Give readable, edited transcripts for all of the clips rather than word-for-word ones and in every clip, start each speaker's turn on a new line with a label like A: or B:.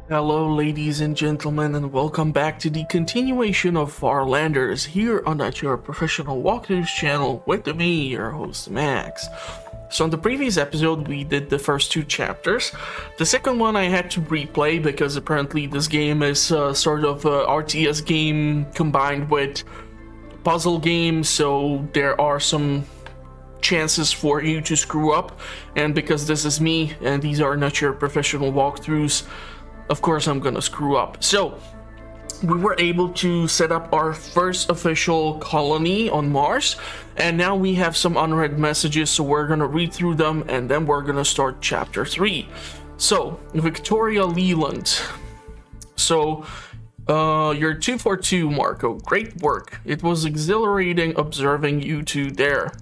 A: Hello, ladies and gentlemen, and welcome back to the continuation of Farlanders here on that your professional walkthroughs channel with me, your host Max. So in the previous episode, we did the first two chapters. The second one I had to replay because apparently this game is sort of a RTS game combined with puzzle game, so there are some chances for you to screw up, and because this is me and these are not your professional walkthroughs, of course I'm gonna screw up. So we were able to set up our first official colony on Mars, and now we have some unread messages, so we're gonna read through them and then we're gonna start chapter 3. So Victoria Leland, so you're 242, Marco. Great work. It was exhilarating observing you two there.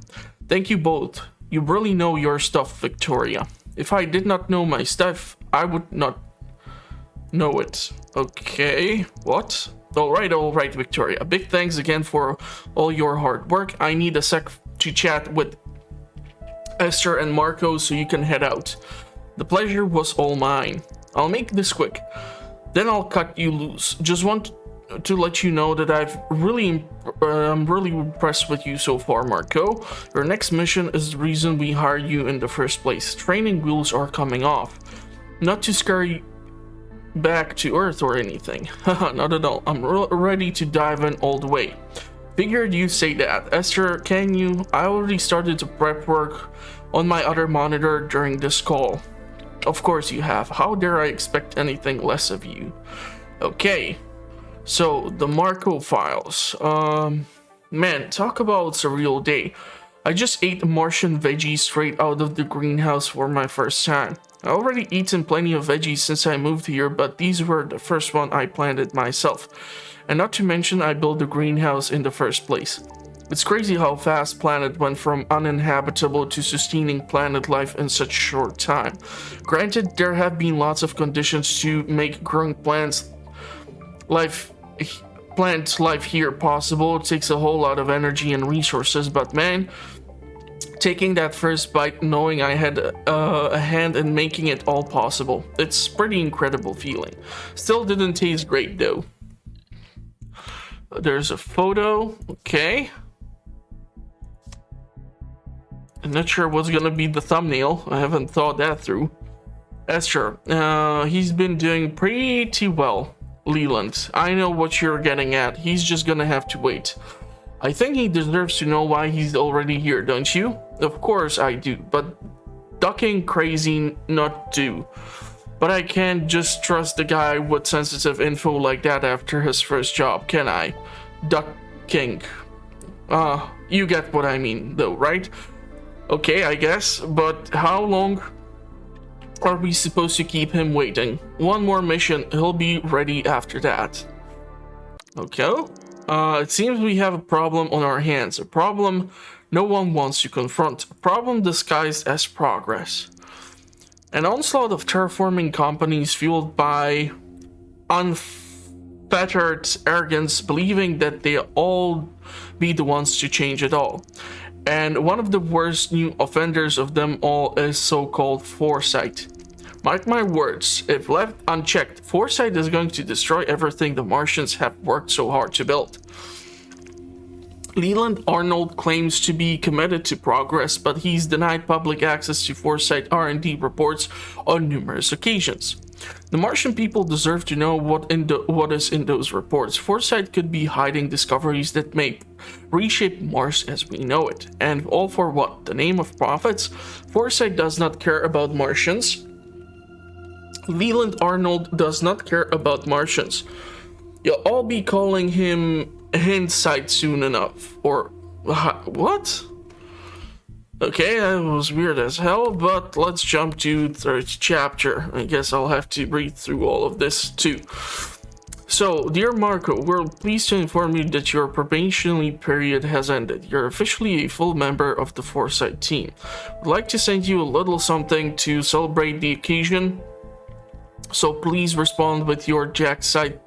A: Thank you both. You really know your stuff, Victoria. If I did not know my stuff, I would not know it. Okay, what? Alright, Victoria. Big thanks again for all your hard work. I need a sec to chat with Esther and Marco so you can head out. The pleasure was all mine. I'll make this quick, then I'll cut you loose. Just want to let you know that I'm really impressed with you so far, Marco. Your next mission is the reason we hired you in the first place. Training wheels are coming off. Not to scare you back to Earth or anything. Haha, not at all. I'm ready to dive in all the way. Figured you'd say that. Esther, can you? I already started to prep work on my other monitor during this call. Of course you have. How dare I expect anything less of you? Okay. So, the Marco files. Man, talk about surreal day. I just ate Martian veggies straight out of the greenhouse for my first time. I already eaten plenty of veggies since I moved here, but these were the first one I planted myself. And not to mention I built the greenhouse in the first place. It's crazy how fast planet went from uninhabitable to sustaining planet life in such a short time. Granted, there have been lots of conditions to make growing plant life here possible. It takes a whole lot of energy and resources, but man, taking that first bite knowing I had a hand in making it all possible, it's pretty incredible feeling. Still didn't taste great though. There's a photo. Okay, I'm not sure what's gonna be the thumbnail. I haven't thought that through. Esther, he's been doing pretty well. Leland, I know what you're getting at. He's just gonna have to wait. I think he deserves to know why he's already here, don't you? Of course I do, but ducking crazy not do. But I can't just trust the guy with sensitive info like that after his first job, can I? Ducking. You get what I mean though, right? Okay, I guess, but how long are we supposed to keep him waiting? One more mission, he'll be ready after that. Okay. It seems we have a problem on our hands. A problem no one wants to confront. A problem disguised as progress. An onslaught of terraforming companies fueled by unfettered arrogance, believing that they all be the ones to change it all. And one of the worst new offenders of them all is so-called foresight. Mark my words, if left unchecked, foresight is going to destroy everything the Martians have worked so hard to build. Leland Arnold claims to be committed to progress, but he's denied public access to Foresight R&D reports on numerous occasions. The Martian people deserve to know what is in those reports. Foresight could be hiding discoveries that may reshape Mars as we know it. And all for what? The name of profits? Foresight does not care about Martians. Leland Arnold does not care about Martians. You'll all be calling him Hindsight soon enough. Or what? Okay, that was weird as hell, but let's jump to third chapter. I guess I'll have to read through all of this too. So, dear Marco, we're pleased to inform you that your probationary period has ended. You're officially a full member of the Foresight team. We'd like to send you a little something to celebrate the occasion, so please respond with your Jack site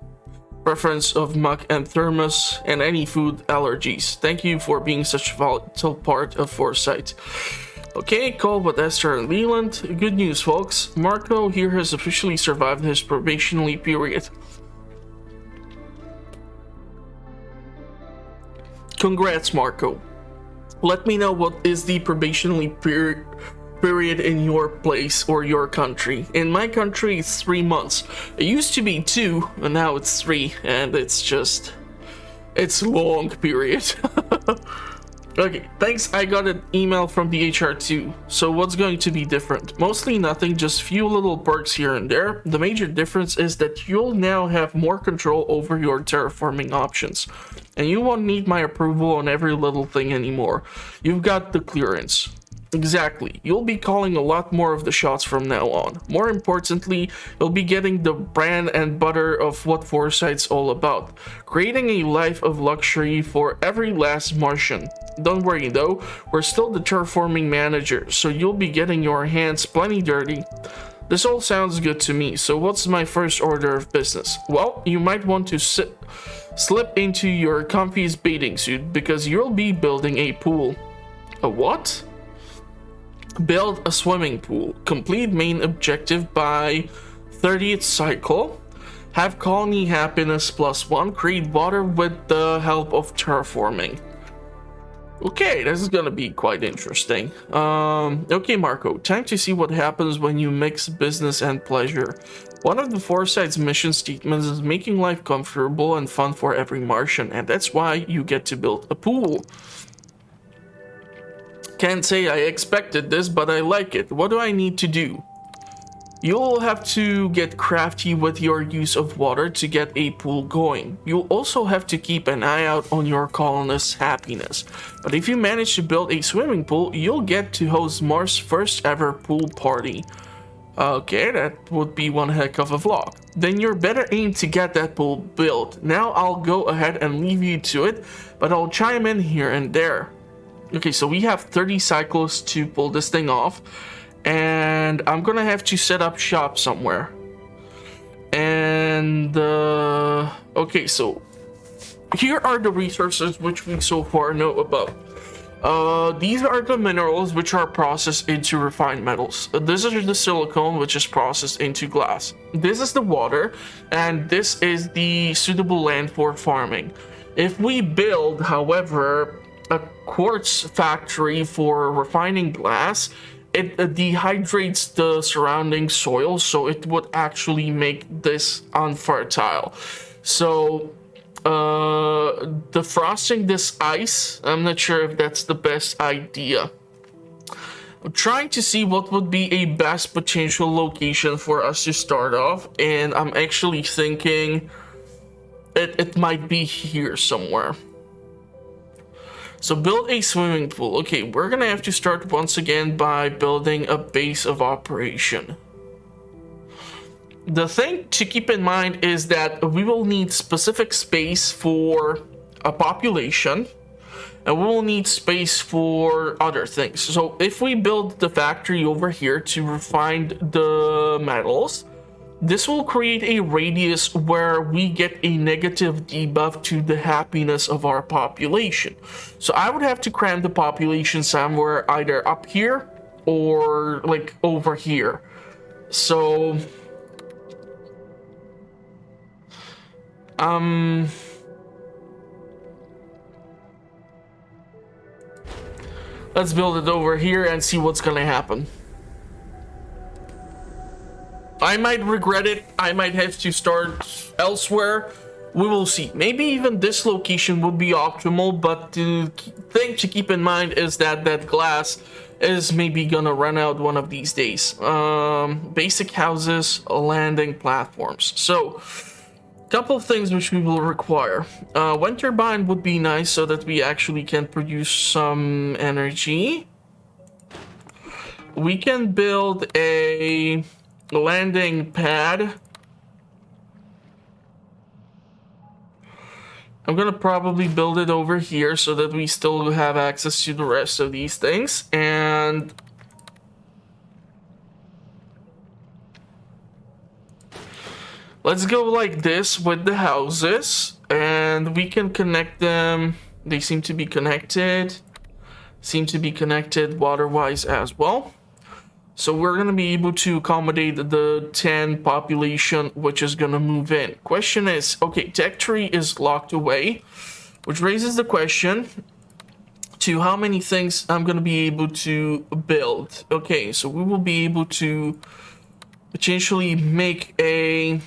A: preference of muck and thermos and any food allergies. Thank you for being such a vital part of Foresight. Okay, call with Esther and Leland. Good news, folks. Marco here has officially survived his probationary period. Congrats, Marco. Let me know what is the probationary period in your place or your country. In my country, it's 3 months. It used to be 2, and now it's 3, and it's a long period. Okay, thanks. I got an email from the HR too. So what's going to be different? Mostly nothing, just few little perks here and there. The major difference is that you'll now have more control over your terraforming options. And you won't need my approval on every little thing anymore. You've got the clearance. Exactly. You'll be calling a lot more of the shots from now on. More importantly, you'll be getting the brand and butter of what Foresight's all about. Creating a life of luxury for every last Martian. Don't worry though, we're still the terraforming manager, so you'll be getting your hands plenty dirty. This all sounds good to me, so what's my first order of business? Well, you might want to slip into your comfy's bathing suit because you'll be building a pool. A what? Build a swimming pool. Complete main objective by 30th cycle. Have colony happiness +1. Create water with the help of terraforming. Okay, this is gonna be quite interesting. Okay, Marco, time to see what happens when you mix business and pleasure. One of the Foresight's mission statements is making life comfortable and fun for every Martian, and that's why you get to build a pool. Can't say I expected this, but I like it. What do I need to do? You'll have to get crafty with your use of water to get a pool going. You'll also have to keep an eye out on your colonists' happiness. But if you manage to build a swimming pool, you'll get to host Mars' first ever pool party. Okay, that would be one heck of a vlog. Then you're better aimed to get that pool built. Now I'll go ahead and leave you to it, but I'll chime in here and there. Okay, so we have 30 cycles to pull this thing off, and I'm gonna have to set up shop somewhere. And okay, so here are the resources which we so far know about. These are the minerals which are processed into refined metals. This is the silicone which is processed into glass. This is the water, and this is the suitable land for farming. If we build, however, a quartz factory for refining glass, it dehydrates the surrounding soil, so it would actually make this unfertile. So defrosting this ice, I'm not sure if that's the best idea. I'm trying to see what would be a best potential location for us to start off, and I'm actually thinking it might be here somewhere. So build a swimming pool. Okay, we're gonna have to start once again by building a base of operation. The thing to keep in mind is that we will need specific space for a population, and we will need space for other things. So if we build the factory over here to refine the metals, this will create a radius where we get a negative debuff to the happiness of our population. So I would have to cram the population somewhere either up here or like over here. So let's build it over here and see what's gonna happen. I might regret it. I might have to start elsewhere. We will see. Maybe even this location would be optimal, but the thing to keep in mind is that that glass is maybe gonna run out one of these days. Basic houses, landing platforms. So, couple of things which we will require. Wind turbine would be nice so that we actually can produce some energy. We can build a landing pad. I'm gonna probably build it over here so that we still have access to the rest of these things. And let's go like this with the houses, and we can connect them. They seem to be connected. seem to be connected water-wise as well. So we're going to be able to accommodate the 10 population, which is going to move in. Question is, okay, tech tree is locked away, which raises the question to how many things I'm going to be able to build. Okay, so we will be able to potentially make a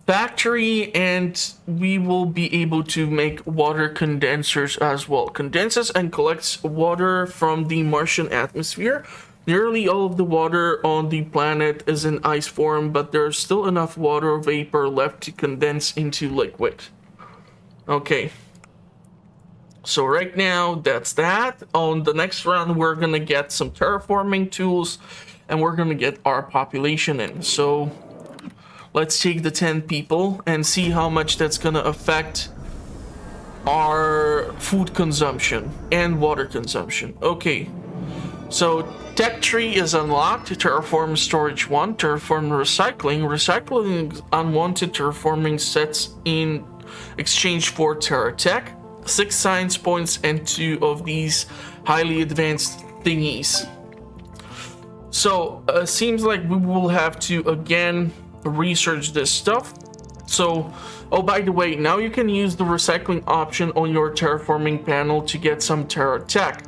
A: factory, and we will be able to make water condensers as well. Condenses and collects water from the Martian atmosphere. Nearly all of the water on the planet is in ice form, but there's still enough water vapor left to condense into liquid. Okay. So right now, that's that. On the next round, we're gonna get some terraforming tools, and we're gonna get our population in. So let's take the 10 people and see how much that's gonna affect our food consumption and water consumption. Okay, so tech tree is unlocked. Terraform storage 1, terraform recycling. Recycling unwanted terraforming sets in exchange for terra tech. 6 science points and 2 of these highly advanced thingies. So seems like we will have to again research this stuff. So, oh, by the way, now you can use the recycling option on your terraforming panel to get some terra tech,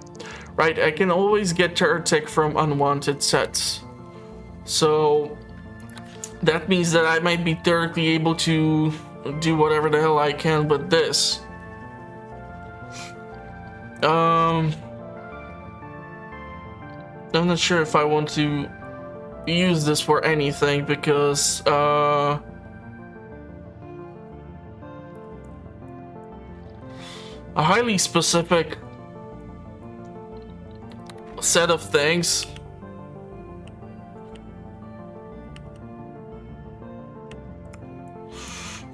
A: right? I can always get terra tech from unwanted sets, so that means that I might be theoretically able to do whatever the hell I can with this. I'm not sure if I want to use this for anything, because a highly specific set of things.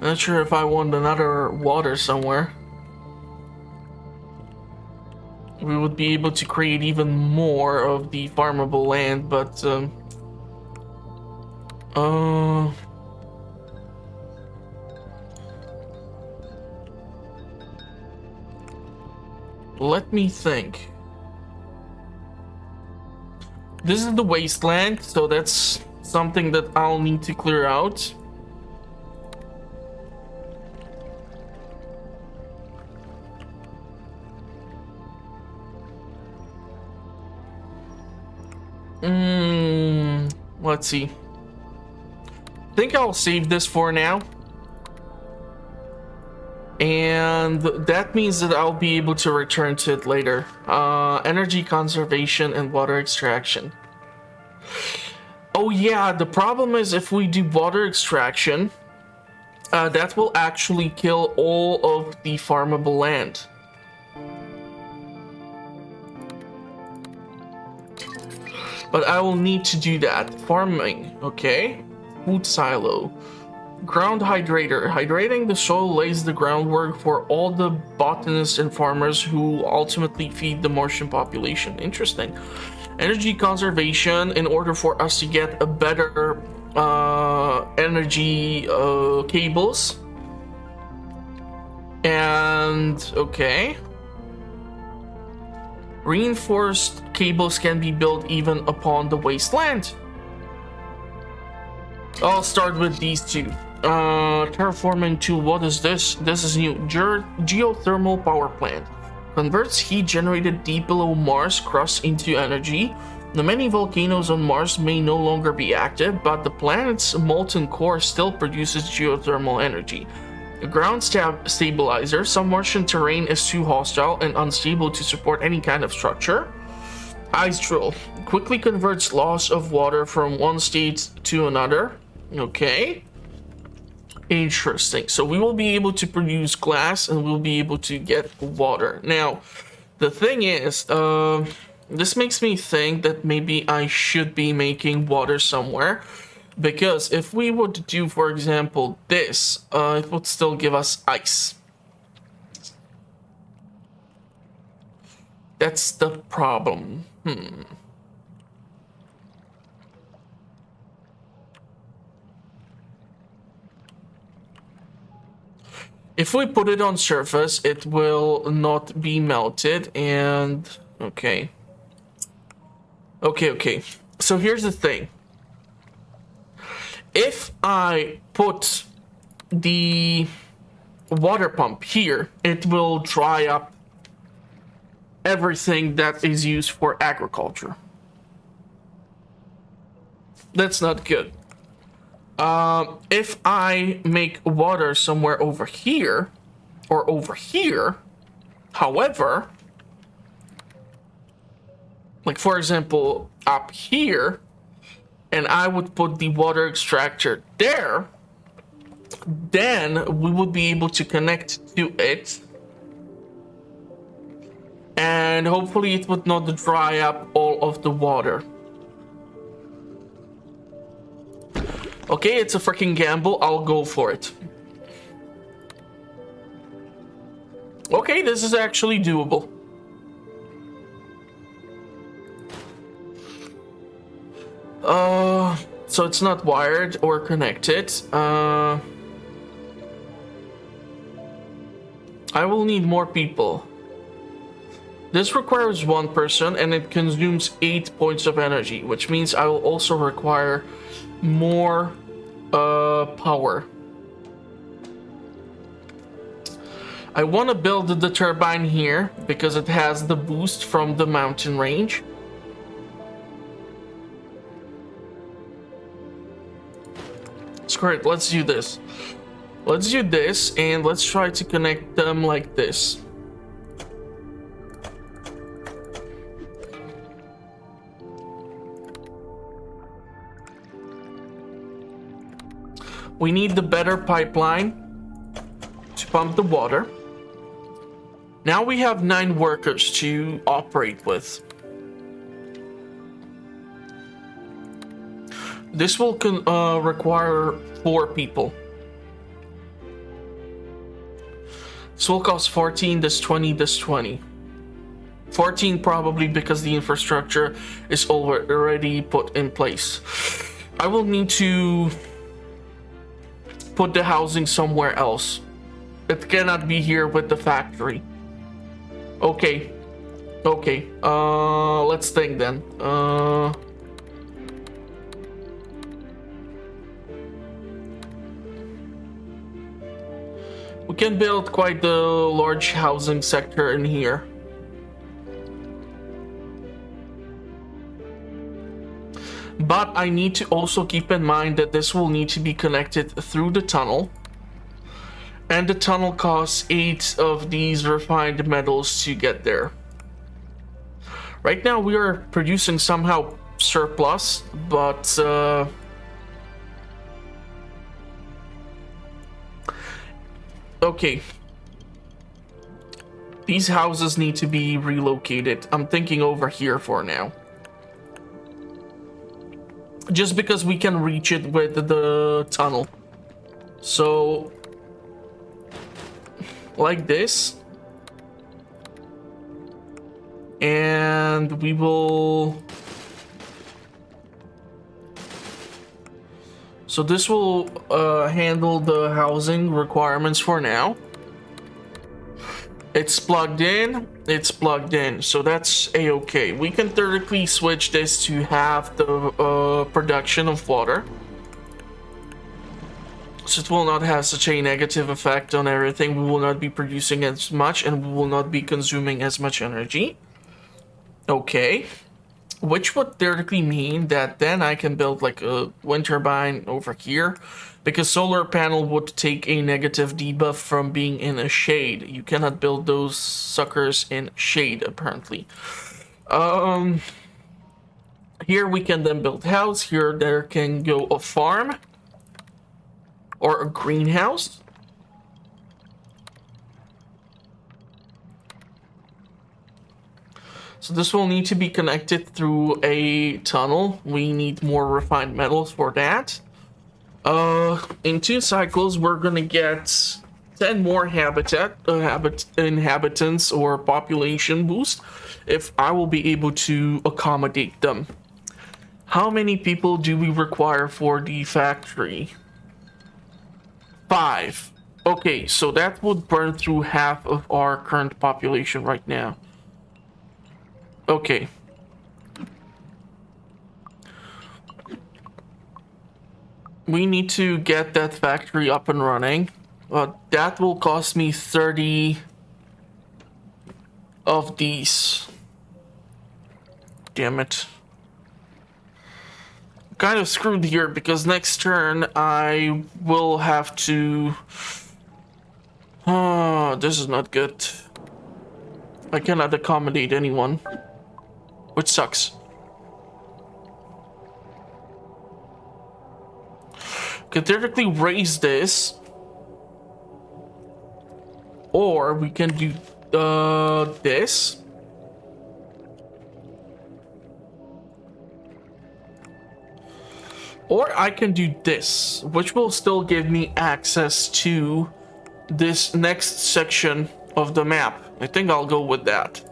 A: I'm not sure if I want another water somewhere. We would be able to create even more of the farmable land, but let me think. This is the wasteland, so that's something that I'll need to clear out. Let's see. I think I'll save this for now. And that means that I'll be able to return to it later. Energy conservation and water extraction. Oh yeah, the problem is if we do water extraction, that will actually kill all of the farmable land. But I will need to do that. Farming, okay. Food silo. Ground hydrator. Hydrating the soil lays the groundwork for all the botanists and farmers who ultimately feed the Martian population. Interesting. Energy conservation in order for us to get a better energy cables. And okay. Reinforced cables can be built even upon the wasteland. I'll start with these two. Terraforming tool, what is this? This is new. Geothermal power plant. Converts heat generated deep below Mars crust into energy. The many volcanoes on Mars may no longer be active, but the planet's molten core still produces geothermal energy. A ground stabilizer. Some Martian terrain is too hostile and unstable to support any kind of structure. Ice drill. Quickly converts loss of water from one state to another. Okay. Interesting. So we will be able to produce glass and we'll be able to get water. Now, the thing is, this makes me think that maybe I should be making water somewhere. Because if we were to do, for example, this, it would still give us ice. That's the problem. If we put it on surface, it will not be melted, and okay. Okay. So here's the thing. If I put the water pump here, it will dry up everything that is used for agriculture. That's not good. If I make water somewhere over here, or over here, however, like for example, up here, and I would put the water extractor there, then we would be able to connect to it, and hopefully it would not dry up all of the water. Okay, it's a freaking gamble. I'll go for it. Okay, this is actually doable. So it's not wired or connected. I will need more people. This requires one person and it consumes 8 points of energy, which means I will also require more power. I want to build the turbine here because it has the boost from the mountain range. Screw it, let's do this. Let's do this and let's try to connect them like this. We need the better pipeline to pump the water. Now we have 9 workers to operate with. This will require 4 people. This will cost 14, this 20, this 20. 14 probably because the infrastructure is already put in place. I will need to put the housing somewhere else. It cannot be here with the factory. Okay. Let's think then. We can build quite the large housing sector in here. But I need to also keep in mind that this will need to be connected through the tunnel. And the tunnel costs 8 of these refined metals to get there. Right now we are producing somehow surplus, but okay. These houses need to be relocated. I'm thinking over here for now. Just because we can reach it with the tunnel. So, like this. And we will... So this will handle the housing requirements for now. It's plugged in, so that's a-okay. We can theoretically switch this to have the production of water. So it will not have such a negative effect on everything. We will not be producing as much and we will not be consuming as much energy. Okay. Which would theoretically mean that then I can build like a wind turbine over here. Because solar panel would take a negative debuff from being in a shade. You cannot build those suckers in shade, apparently. Here we can then build house. Here there can go a farm. Or a greenhouse. So this will need to be connected through a tunnel. We need more refined metals for that. In 2 cycles, we're gonna get 10 more inhabitants or population boost if I will be able to accommodate them. How many people do we require for the factory? 5. Okay, so that would burn through half of our current population right now. Okay. We need to get that factory up and running. That will cost me 30 of these. Damn it. Kind of screwed here because next turn I will have to... Oh, this is not good. I cannot accommodate anyone, which sucks. Could theoretically raise this, or we can do this. Or I can do this, which will still give me access to this next section of the map. I think I'll go with that.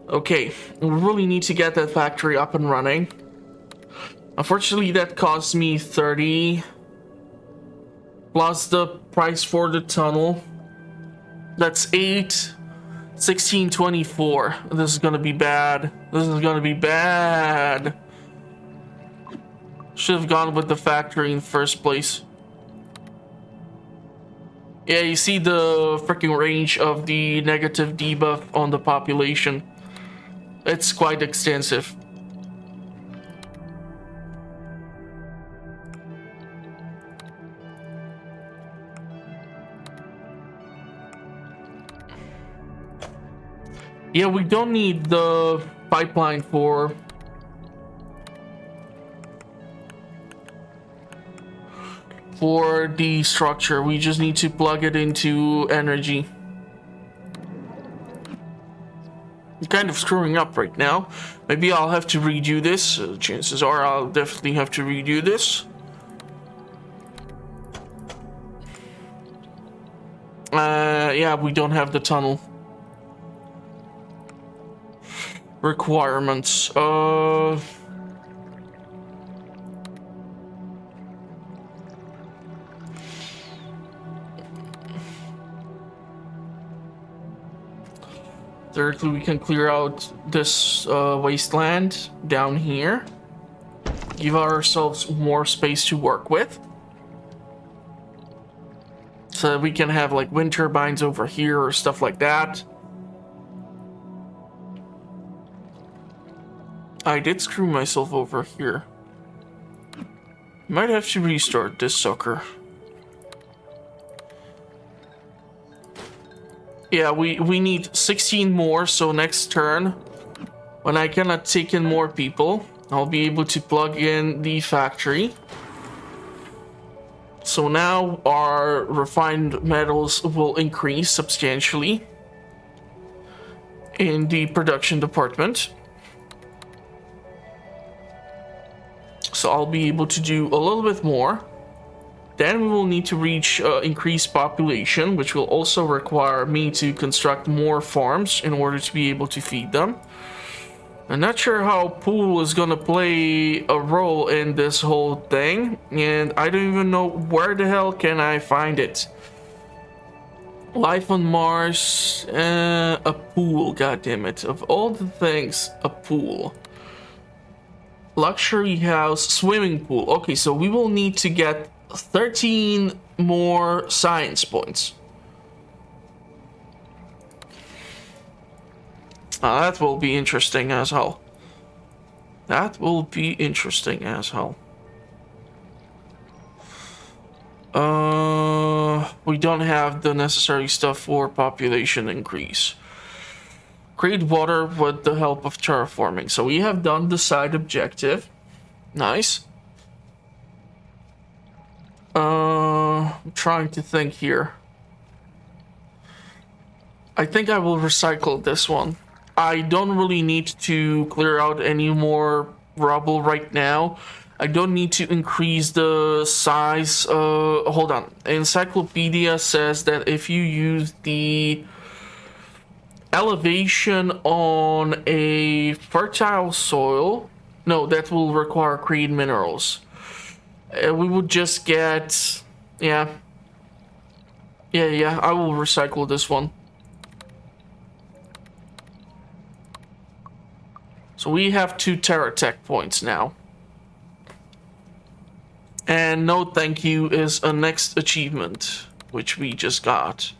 A: Okay, we really need to get that factory up and running. Unfortunately, that cost me 30 plus the price for the tunnel. That's 8. 1624. This is gonna be bad. This is gonna be bad. Should have gone with the factory in the first place. Yeah, you see the freaking range of the negative debuff on the population. It's quite extensive. Yeah, we don't need the pipeline for the structure. We just need to plug it into energy. I'm kind of screwing up right now. Maybe I'll have to redo this. Chances are I'll definitely have to redo this. Yeah, we don't have the tunnel. Requirements. Thirdly, we can clear out this wasteland down here. Give ourselves more space to work with. So that we can have like wind turbines over here or stuff like that. I did screw myself over here. Might have to restart this sucker. Yeah, we need 16 more, so next turn, when I cannot take in more people, I'll be able to plug in the factory. So now our refined metals will increase substantially in the production department. So I'll be able to do a little bit more. Then we will need to reach increased population, which will also require me to construct more farms in order to be able to feed them. I'm not sure how pool is gonna play a role in this whole thing, and I don't even know where the hell can I find it. Life on Mars, a pool, goddammit. Of all the things, a pool. Luxury house, swimming pool. Okay, so we will need to get 13 more science points. That will be interesting as hell. That will be interesting as hell. We don't have the necessary stuff for population increase. Create water with the help of terraforming. So we have done the side objective. Nice. I'm trying to think here. I think I will recycle this one. I don't really need to clear out any more rubble right now. I don't need to increase the size. Hold on. Encyclopedia says that if you use the elevation on a fertile soil, no, that will require create minerals. We would just get... Yeah. Yeah, I will recycle this one. So we have 2 Terratech points now. And no thank you is a next achievement, which we just got.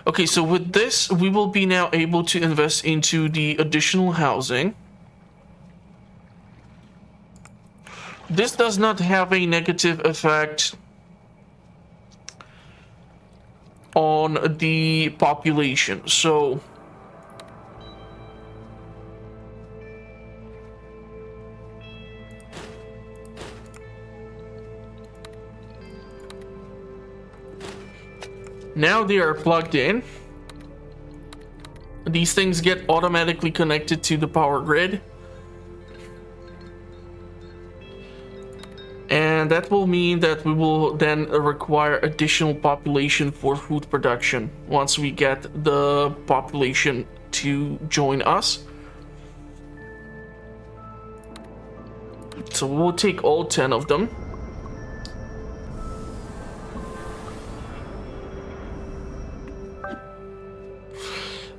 A: Okay, so with this, we will be now able to invest into the additional housing. This does not have a negative effect on the population, so... Now they are plugged in. These things get automatically connected to the power grid. And that will mean that we will then require additional population for food production once we get the population to join us. So we'll take all 10 of them.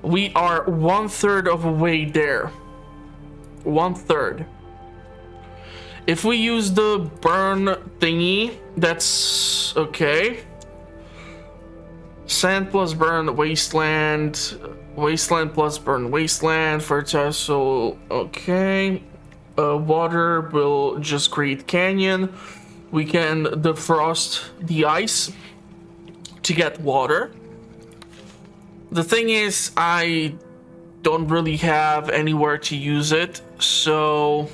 A: We are 1/3 of a way there. 1/3. If we use the burn thingy, that's okay. Sand plus burn wasteland. Wasteland plus burn wasteland. Fertile soil, okay. Water will just create canyon. We can defrost the ice to get water. The thing is, I don't really have anywhere to use it, so...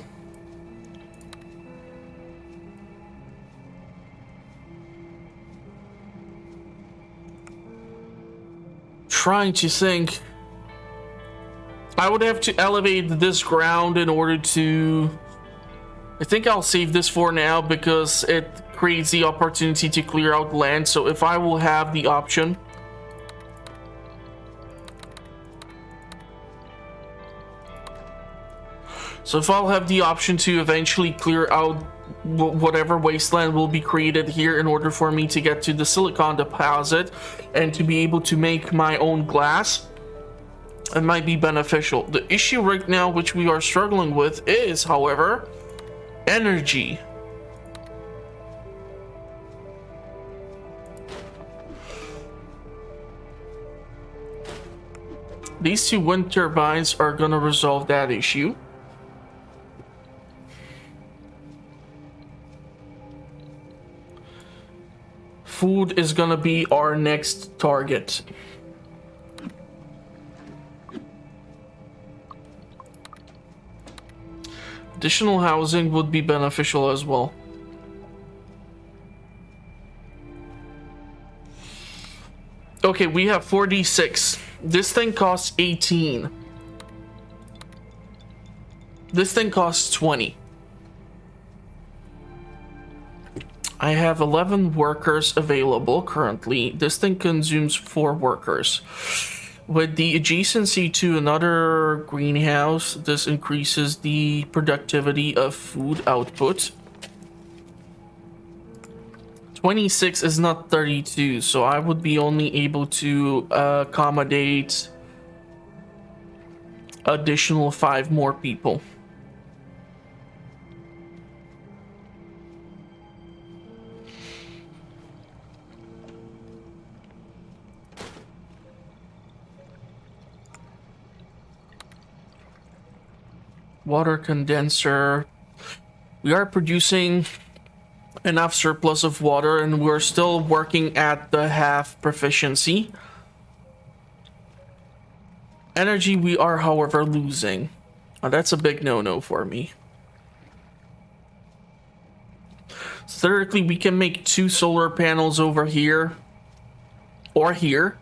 A: Trying to think. I would have to elevate this ground in order to... I think I'll save this for now because it creates the opportunity to clear out land, so if I will have the option... So if I'll have the option to eventually clear out whatever wasteland will be created here in order for me to get to the silicon deposit and to be able to make my own glass, it might be beneficial. The issue right now which we are struggling with is, however, energy. These 2 wind turbines are gonna resolve that issue. Food is gonna be our next target. Additional housing would be beneficial as well. Okay, we have 46. This thing costs 18. This thing costs 20. I have 11 workers available currently. This thing consumes 4 workers. With the adjacency to another greenhouse, this increases the productivity of food output. 26 is not 32, so I would be only able to accommodate additional 5 more people. Water condenser. We are producing enough surplus of water and we're still working at the half proficiency. Energy we are, however, losing. That's a big no-no for me. Theoretically, we can make 2 solar panels over here or here.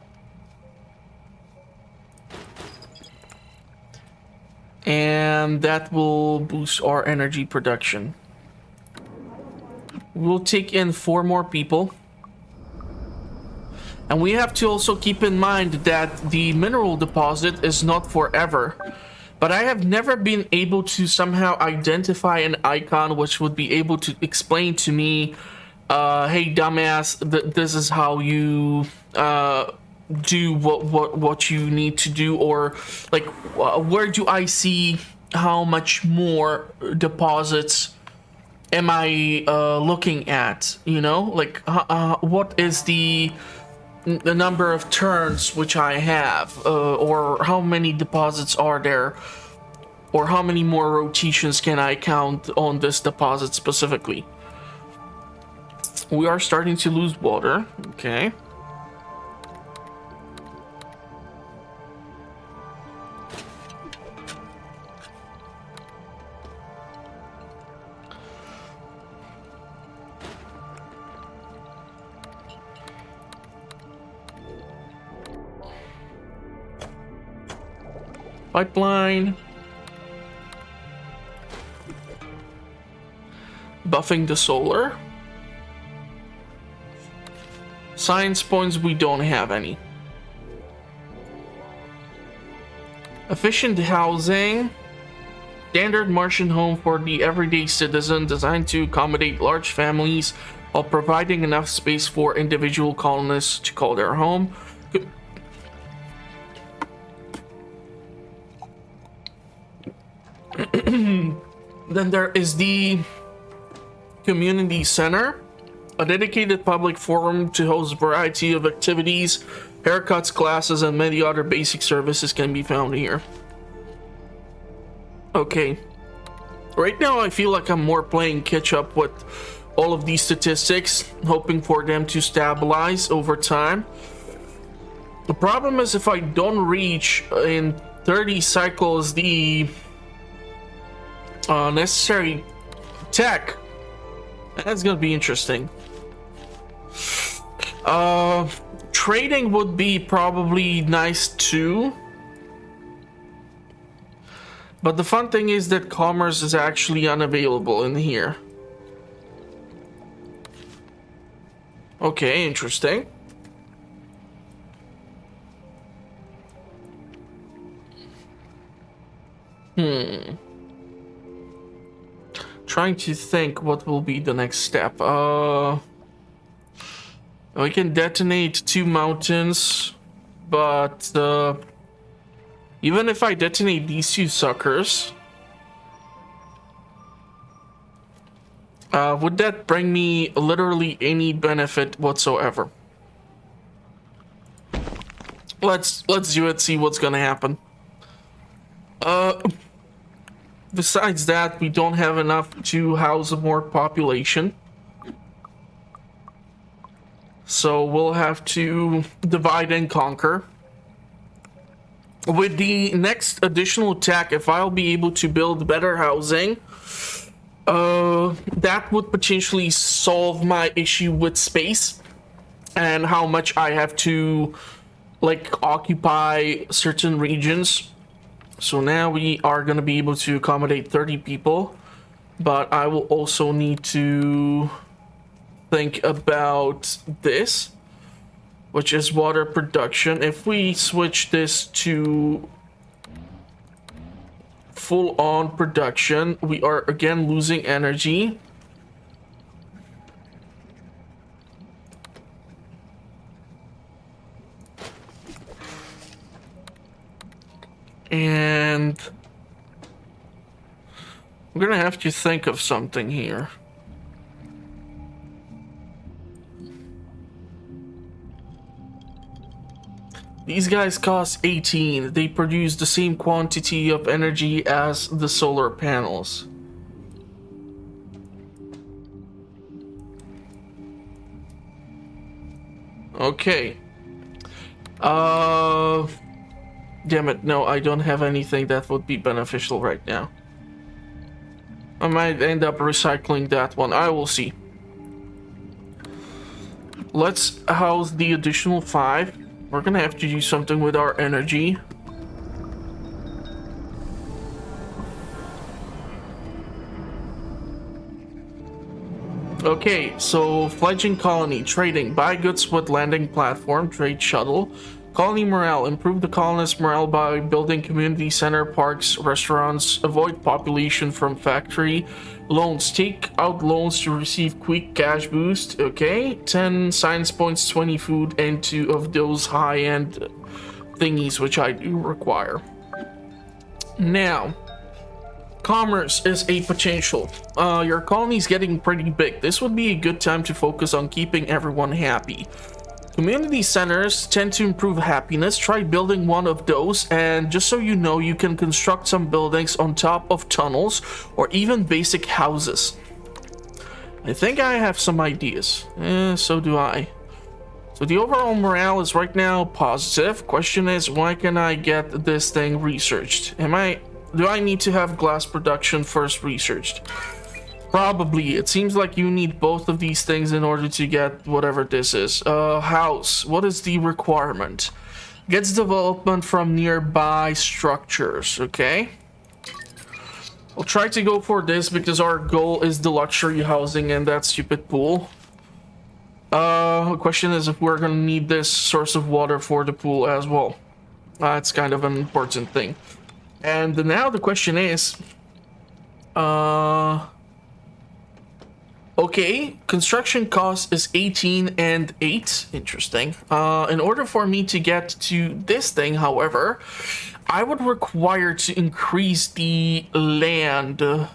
A: And that will boost our energy production. We'll take in 4 more people. And we have to also keep in mind that the mineral deposit is not forever. but I have never been able to somehow identify an icon which would be able to explain to me, hey dumbass, this is how you do what you need to do, or like where do I see how much more deposits am I looking at, you know, like what is the number of turns which I have, or how many deposits are there, or how many more rotations can I count on this deposit specifically. We are starting to lose water. Okay. Pipeline. Buffing the solar. Science points, we don't have any. Efficient housing. Standard Martian home for the everyday citizen, designed to accommodate large families while providing enough space for individual colonists to call their home. Then there is the community center, a dedicated public forum to host a variety of activities, haircuts, classes, and many other basic services can be found here. Okay. Right now I feel like I'm more playing catch up with all of these statistics, hoping for them to stabilize over time. The problem is if I don't reach in 30 cycles the necessary tech, that's gonna be interesting. Trading would be probably nice too, but the fun thing is that commerce is actually unavailable in here. Okay, interesting. Trying to think what will be the next step. We can detonate 2 mountains, but even if I detonate these 2 suckers, would that bring me literally any benefit whatsoever? Let's do it, see what's gonna happen. Besides that, we don't have enough to house more population. So we'll have to divide and conquer. With the next additional tech, if I'll be able to build better housing, that would potentially solve my issue with space and how much I have to, like, occupy certain regions. So now we are going to be able to accommodate 30 people, but I will also need to think about this, which is water production. If we switch this to full-on production, we are again losing energy. And I'm gonna have to think of something here. These guys cost 18. They produce the same quantity of energy as the solar panels. Okay. Damn it, no, I don't have anything that would be beneficial right now. I might end up recycling that one. I will see. Let's house the additional 5. We're gonna have to do something with our energy. Okay, so fledgling colony, trading, buy goods with landing platform, trade shuttle, Colony morale. Improve the colonists' morale by building community center, parks, restaurants. Avoid population from factory. Loans. Take out loans to receive quick cash boost. Okay. 10 science points, 20 food, and 2 of those high-end thingies, which I do require. Now, commerce is a potential. Your colony's getting pretty big. This would be a good time to focus on keeping everyone happy. Community centers tend to improve happiness. Try building one of those, and just so you know, you can construct some buildings on top of tunnels or even basic houses. I think I have some ideas. So do I. So the overall morale is right now positive. Question is, why can I get this thing researched? Do I need to have glass production first researched? Probably. It seems like you need both of these things in order to get whatever this is. House. What is the requirement? Gets development from nearby structures. Okay. I'll try to go for this because our goal is the luxury housing and that stupid pool. The question is if we're gonna need this source of water for the pool as well. It's kind of an important thing. And now the question is, okay, construction cost is 18 and 8. Interesting. In order for me to get to this thing, however, I would require to increase the land or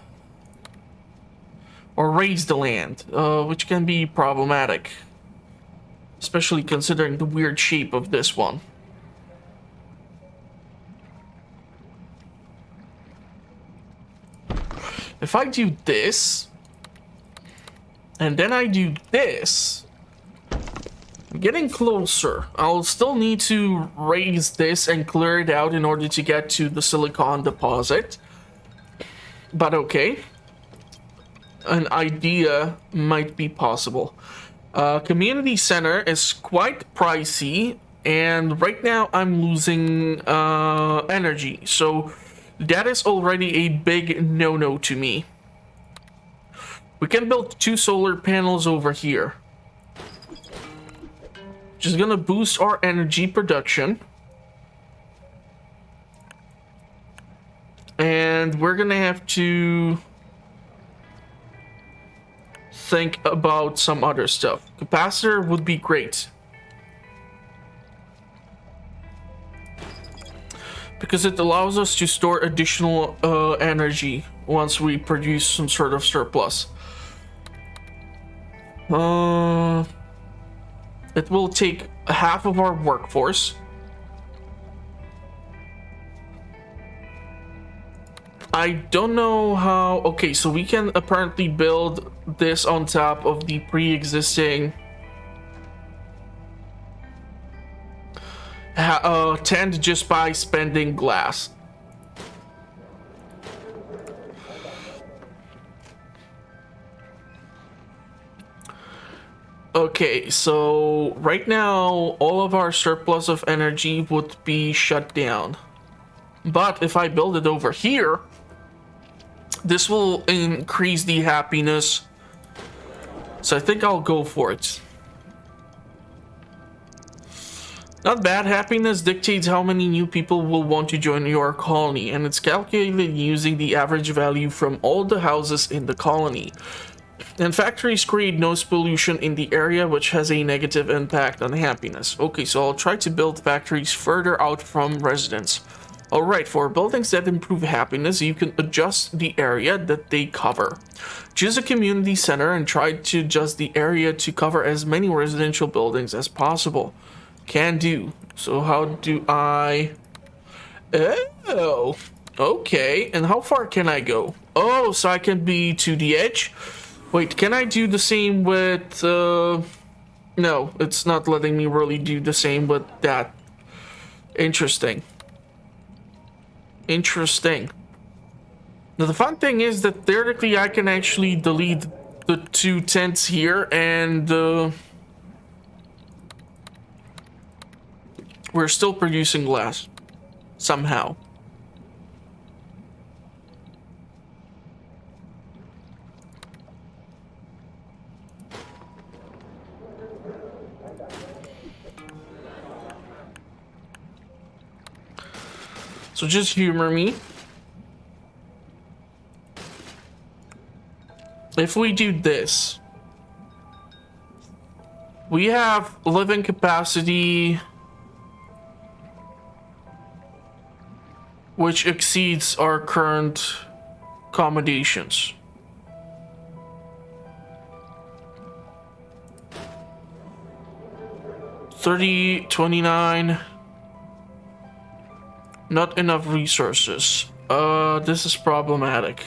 A: raise the land, which can be problematic, especially considering the weird shape of this one. If I do this, and then I do this, I'm getting closer. I'll still need to raise this and clear it out in order to get to the silicon deposit. But okay. An idea might be possible. Community center is quite pricey, and right now I'm losing energy. So that is already a big no-no to me. We can build 2 solar panels over here, which is gonna boost our energy production. And we're gonna have to think about some other stuff. Capacitor would be great, because it allows us to store additional energy once we produce some sort of surplus. It will take half of our workforce. I don't know how... Okay, so we can apparently build this on top of the pre-existing tent just by spending glass. Okay, so right now all of our surplus of energy would be shut down. But if I build it over here, this will increase the happiness. So I think I'll go for it. Not bad. Happiness dictates how many new people will want to join your colony, and it's calculated using the average value from all the houses in the colony. And factories create noise pollution in the area, which has a negative impact on happiness. Okay, so I'll try to build factories further out from residents. Alright, for buildings that improve happiness, you can adjust the area that they cover. Choose a community center and try to adjust the area to cover as many residential buildings as possible. Can do. So how do I... Oh, okay. And how far can I go? Oh, so I can be to the edge? Wait, can I do the same with... No, it's not letting me really do the same with that. Interesting. Interesting. Now, the fun thing is that theoretically I can actually delete the 2 tents here and we're still producing glass somehow. So just humor me. If we do this, we have living capacity which exceeds our current accommodations. $30, $29. Not enough resources. This is problematic.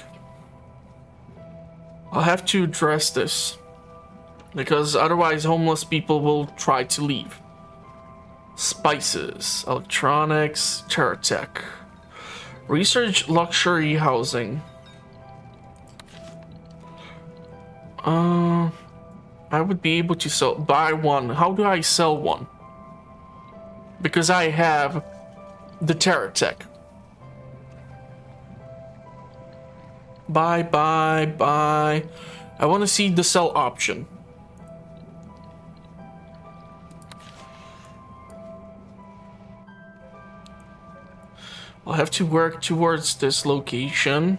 A: I'll have to address this, because otherwise homeless people will try to leave. Spices, electronics, tech. Research luxury housing. I would be able to buy one. How do I sell one? Because I have the tech. Buy. I want to see the sell option. I'll have to work towards this location.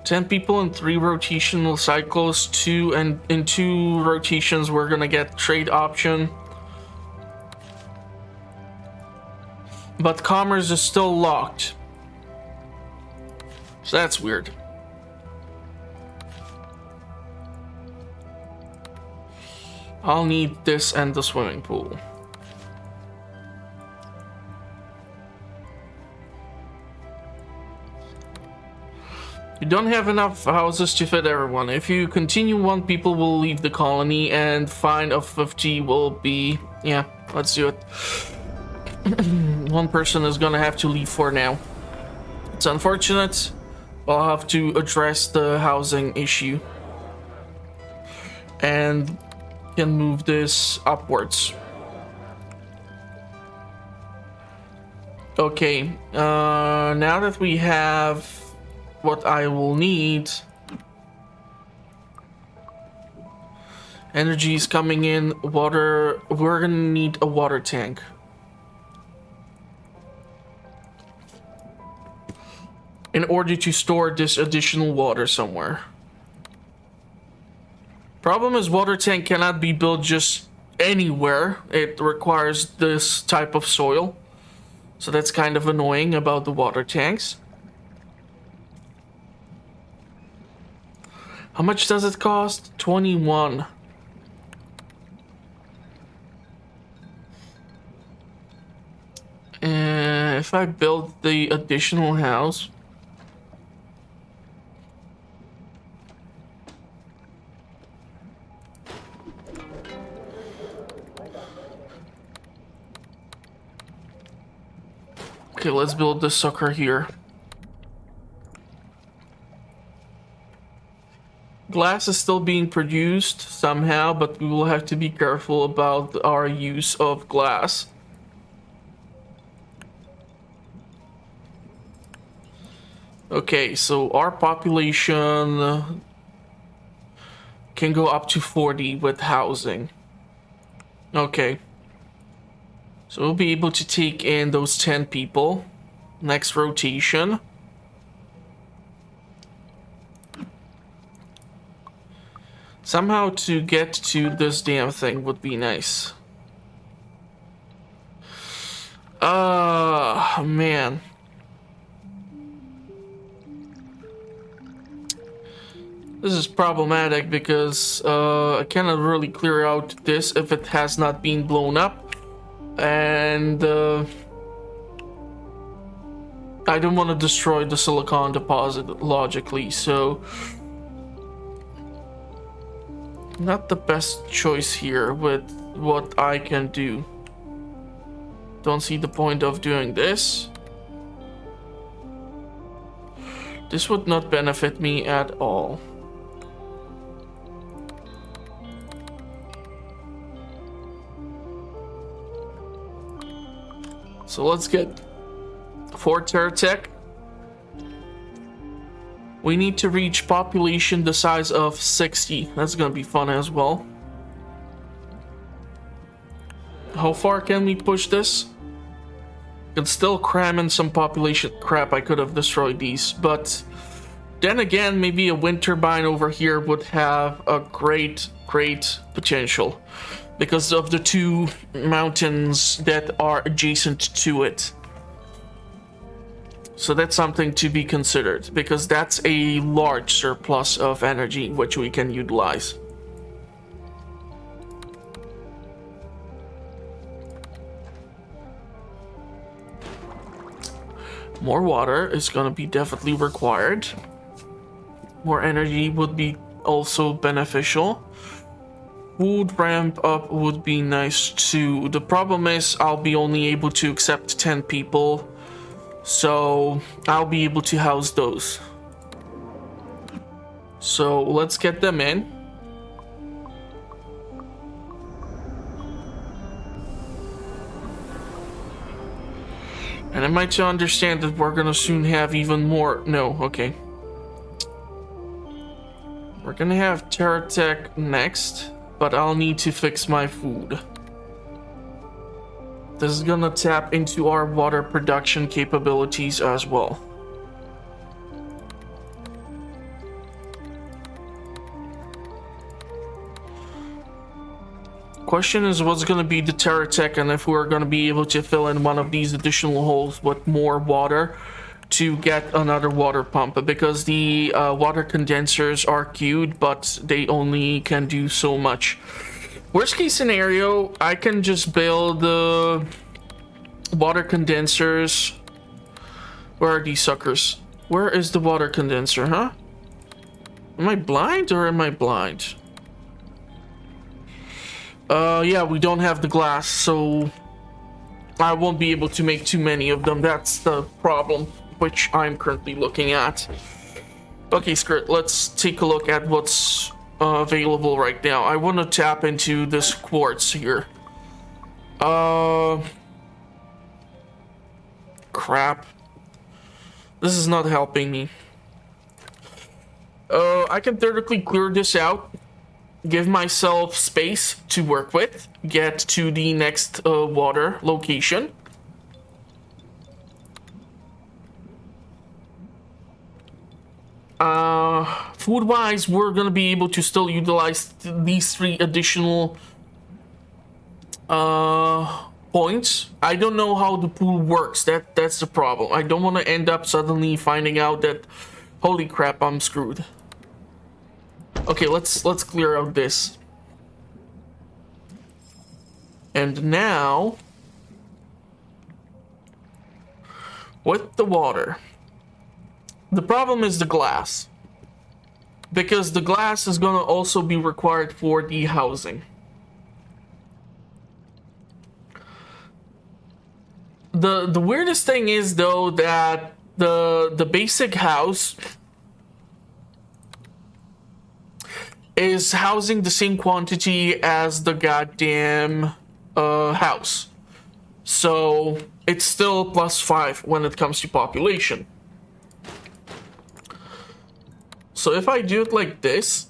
A: 10 people in 3 rotational cycles, 2 and in 2 rotations we're gonna get trade option. But commerce is still locked. So that's weird. I'll need this and the swimming pool. You don't have enough houses to fit everyone. If you continue, 1 people will leave the colony and fine of 50 will be... Yeah, let's do it. 1 person is gonna have to leave for now. It's unfortunate. I'll have to address the housing issue. And can move this upwards. Okay, now that we have what I will need, energy is coming in, water, we're gonna need a water tank. In order to store this additional water somewhere. Problem is, water tank cannot be built just anywhere. It requires this type of soil. So that's kind of annoying about the water tanks. How much does it cost? 21. If I build the additional house... Okay, let's build this sucker here. Glass is still being produced somehow, but we will have to be careful about our use of glass. Okay, so our population can go up to 40 with housing. Okay. So we'll be able to take in those 10 people. Next rotation. Somehow to get to this damn thing would be nice. Man. This is problematic because I cannot really clear out this if it has not been blown up. And I don't want to destroy the silicon deposit logically, so not the best choice here with what I can do. Don't see the point of doing this. This would not benefit me at all. So let's get 4 Terratech. We need to reach population the size of 60. That's gonna be fun as well. How far can we push this? Could still cram in some population. Crap, I could have destroyed these, but then again, maybe a wind turbine over here would have a great potential because of the two mountains that are adjacent to it. So that's something to be considered, because that's a large surplus of energy which we can utilize. More water is going to be definitely required. More energy would be also beneficial. Food ramp up would be nice too. The problem is I'll be only able to accept 10 people. So I'll be able to house those. So let's get them in. And am I to understand that we're gonna soon have even more? No, okay. We're gonna have Terratech next, but I'll need to fix my food. This is gonna tap into our water production capabilities as well. Question is what's gonna be the Terratech and if we're gonna be able to fill in one of these additional holes with more water to get another water pump, because the water condensers are queued, but they only can do so much. Worst case scenario, I can just build the water condensers. Where are these suckers? Where is the water condenser, huh? Am I blind or am I blind? Yeah, we don't have the glass, so I won't be able to make too many of them. That's the problem, which I'm currently looking at. Okay, Skirt, let's take a look at what's available right now. I want to tap into this quartz here. Crap. This is not helping me. I can theoretically clear this out, give myself space to work with, get to the next water location. Food-wise, we're gonna be able to still utilize these 3 additional points. I don't know how the pool works. That's the problem. I don't want to end up suddenly finding out that, holy crap, I'm screwed. Okay, let's clear out this. And now, with the water, the problem is the glass, because the glass is gonna also be required for the housing. The weirdest thing is though that the basic house is housing the same quantity as the goddamn house. So it's still +5 when it comes to population. So if I do it like this,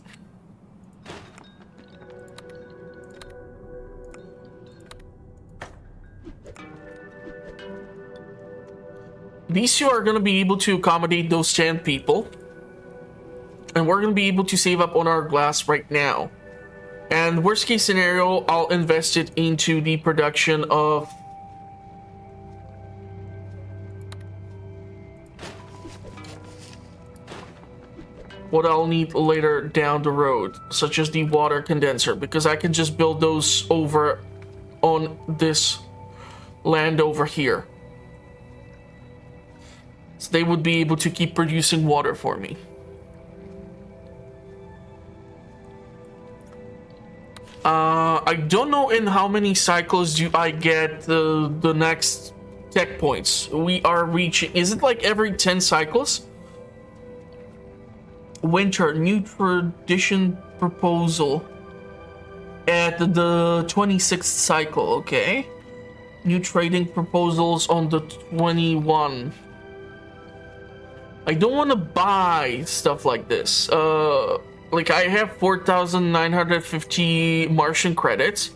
A: these two are going to be able to accommodate those 10 people. And we're going to be able to save up on our glass right now. And worst case scenario, I'll invest it into the production of what I'll need later down the road, such as the water condenser, because I can just build those over on this land over here. So they would be able to keep producing water for me. I don't know in how many cycles do I get the next tech points. We are reaching, is it like every 10 cycles? Winter, new tradition proposal at the 26th cycle, okay. New trading proposals on the 21. I don't want to buy stuff like this. Like I have 4,950 Martian credits,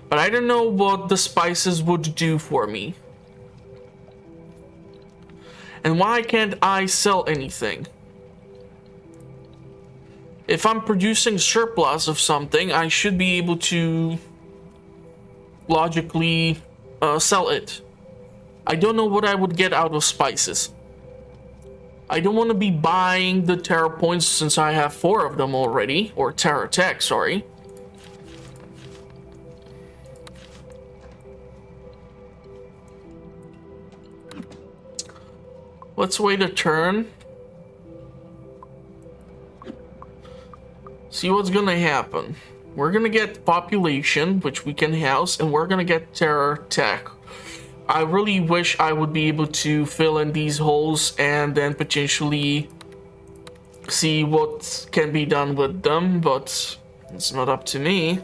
A: but I don't know what the spices would do for me. And why can't I sell anything? If I'm producing surplus of something, I should be able to logically sell it. I don't know what I would get out of spices. I don't want to be buying the Terra points since I have 4 of them already, or Terra Tech, sorry. Let's wait a turn. See what's gonna happen. We're gonna get population, which we can house, and we're gonna get Terra Tech. I really wish I would be able to fill in these holes and then potentially see what can be done with them, but it's not up to me.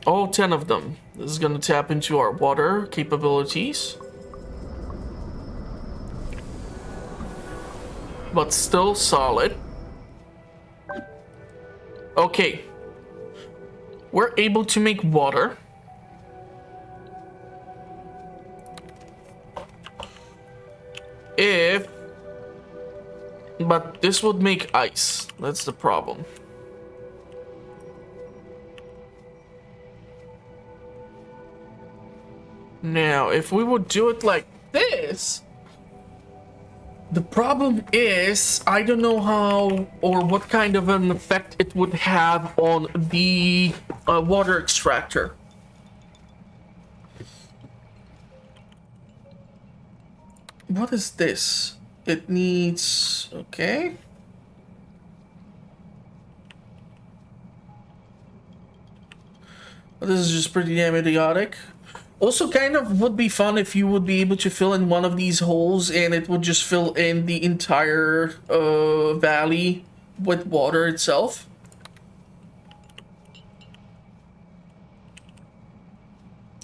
A: All 10 of them. This is gonna tap into our water capabilities. But still solid. Okay. We're able to make water. But this would make ice. That's the problem. Now, if we would do it like this, the problem is, I don't know how or what kind of an effect it would have on the water extractor. What is this? It needs... okay. Well, this is just pretty damn idiotic. Also, kind of would be fun if you would be able to fill in one of these holes and it would just fill in the entire valley with water itself.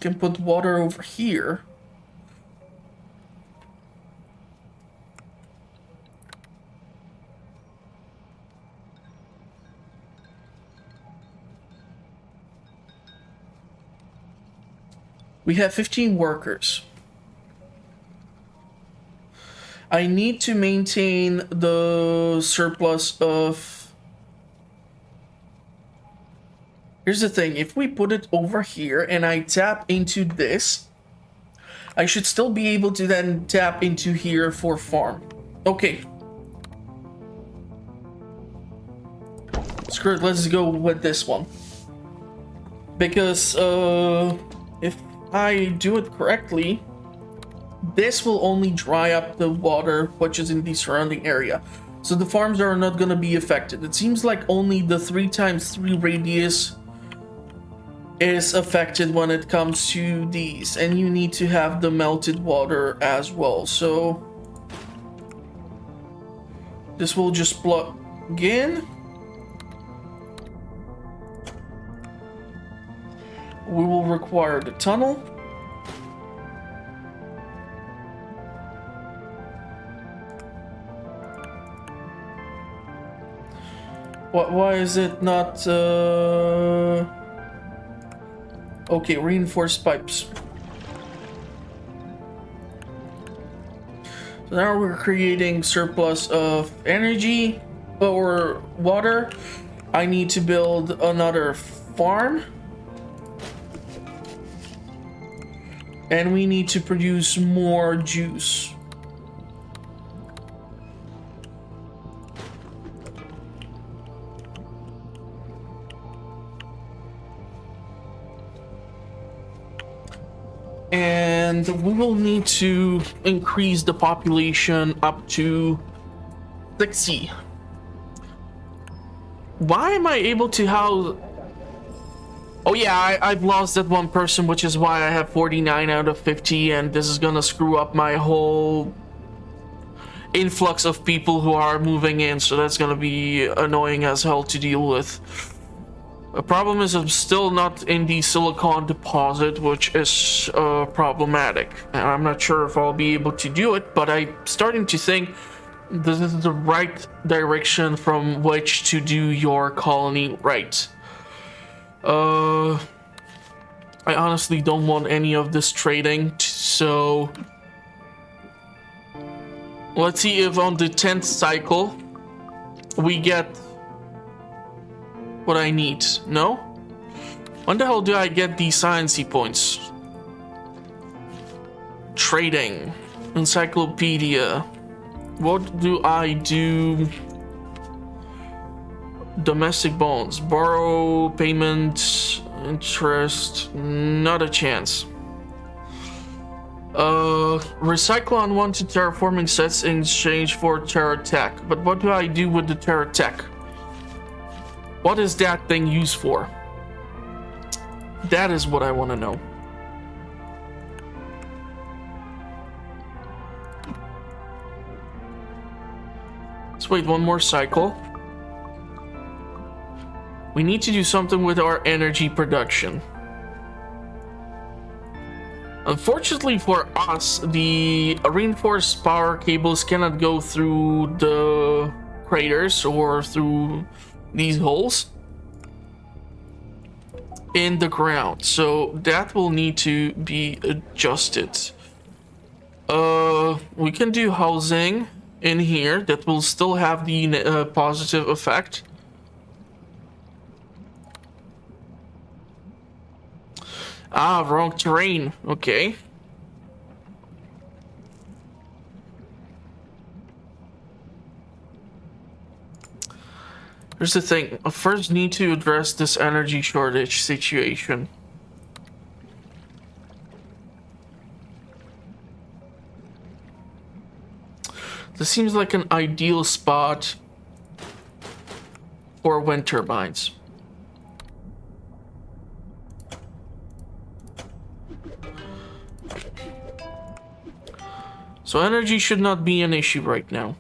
A: Can put water over here. We have 15 workers. I need to maintain the surplus of... Here's the thing, if we put it over here and I tap into this, I should still be able to then tap into here for farm. Okay. Screw it, let's go with this one. Because, if I do it correctly, this will only dry up the water which is in the surrounding area. So the farms are not going to be affected. It seems like only the 3x3 radius is affected when it comes to these. And you need to have the melted water as well. So this will just plug in. We will require the tunnel. Why is it not... Okay, reinforced pipes. So now we're creating surplus of energy or water. I need to build another farm. And we need to produce more juice. And we will need to increase the population up to 60. Why am I able to house... Oh yeah, I've lost that one person, which is why I have 49 out of 50, and this is gonna screw up my whole influx of people who are moving in, so that's gonna be annoying as hell to deal with. The problem is I'm still not in the silicon deposit, which is problematic. And I'm not sure if I'll be able to do it, but I'm starting to think this is the right direction from which to do your colony right. I honestly don't want any of this trading, so Let's see if on the 10th cycle we get what I need. No? When the hell do I get these sciencey points? Trading. Encyclopedia. What do I do? Domestic bonds. Borrow, payment, interest. Not a chance. Recycle unwanted terraforming sets in exchange for terra tech. But what do I do with the terra tech? What is that thing used for? That is what I want to know. Let's wait one more cycle. We need to do something with our energy production. Unfortunately for us, the reinforced power cables cannot go through the craters or through these holes in the ground, so that will need to be adjusted. We can do housing in here that will still have the positive effect. Ah, wrong terrain. Okay. Here's the thing. I first need to address this energy shortage situation. This seems like an ideal spot for wind turbines. So energy should not be an issue right now.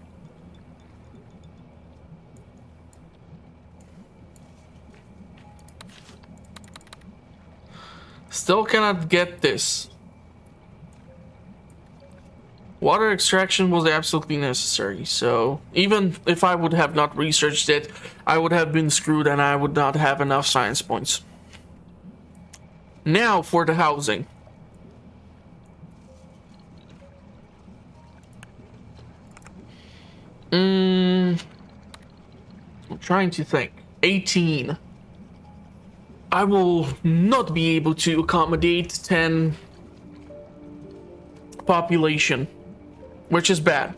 A: Still cannot get this. Water extraction was absolutely necessary, so even if I would have not researched it, I would have been screwed and I would not have enough science points. Now for the housing. I'm trying to think. 18. I will not be able to accommodate 10 population, which is bad.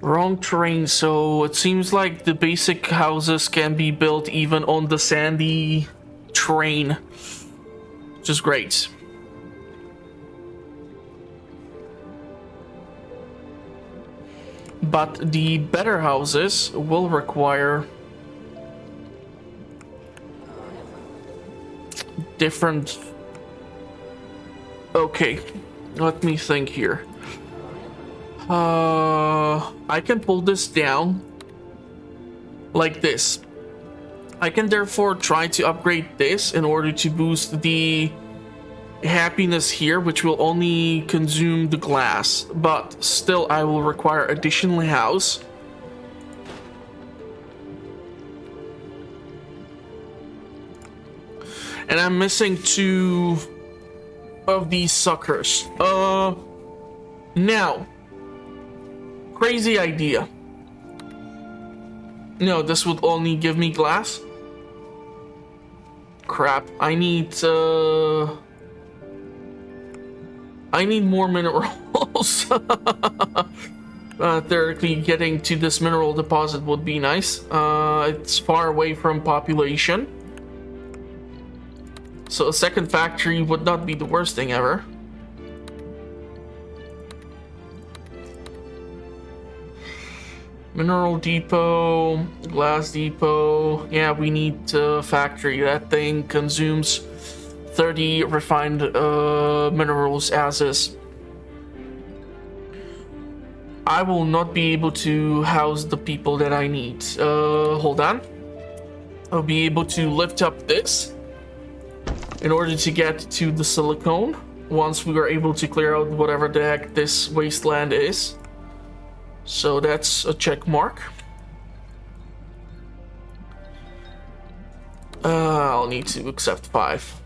A: Wrong terrain, so it seems like the basic houses can be built even on the sandy terrain, which is great. But the better houses will require different... Okay, let me think here. I can pull this down like this. I can therefore try to upgrade this in order to boost the happiness here, which will only consume the glass, but still I will require additional house. And I'm missing 2 of these suckers. Now, crazy idea. No, this would only give me glass. Crap, I need more minerals. Theoretically, getting to this mineral deposit would be nice. It's far away from population, so a second factory would not be the worst thing ever. Mineral depot, glass depot. Yeah, we need a factory. That thing consumes 30 refined minerals as is. I will not be able to house the people that I need. Hold on. I'll be able to lift up this in order to get to the silicone once we are able to clear out whatever the heck this wasteland is. So that's a check mark. I'll need to accept 5.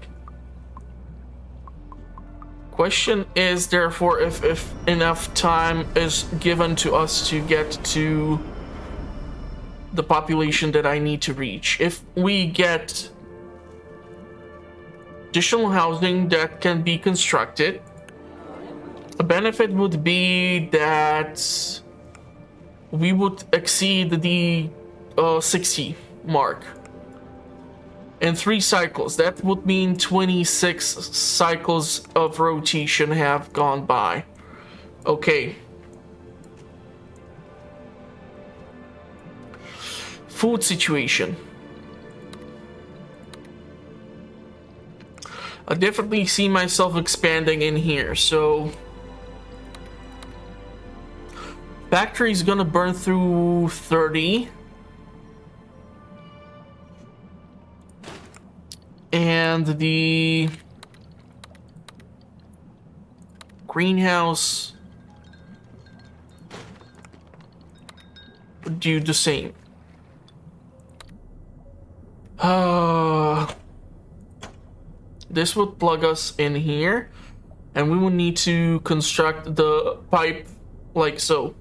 A: Question is therefore if enough time is given to us to get to the population that I need to reach. If we get additional housing that can be constructed, a benefit would be that we would exceed the 60 mark in 3 cycles. That would mean 26 cycles of rotation have gone by. Okay. Food situation. I definitely see myself expanding in here, so factory's gonna burn through 30. And the greenhouse would do the same. This would plug us in here, and we will need to construct the pipe like so.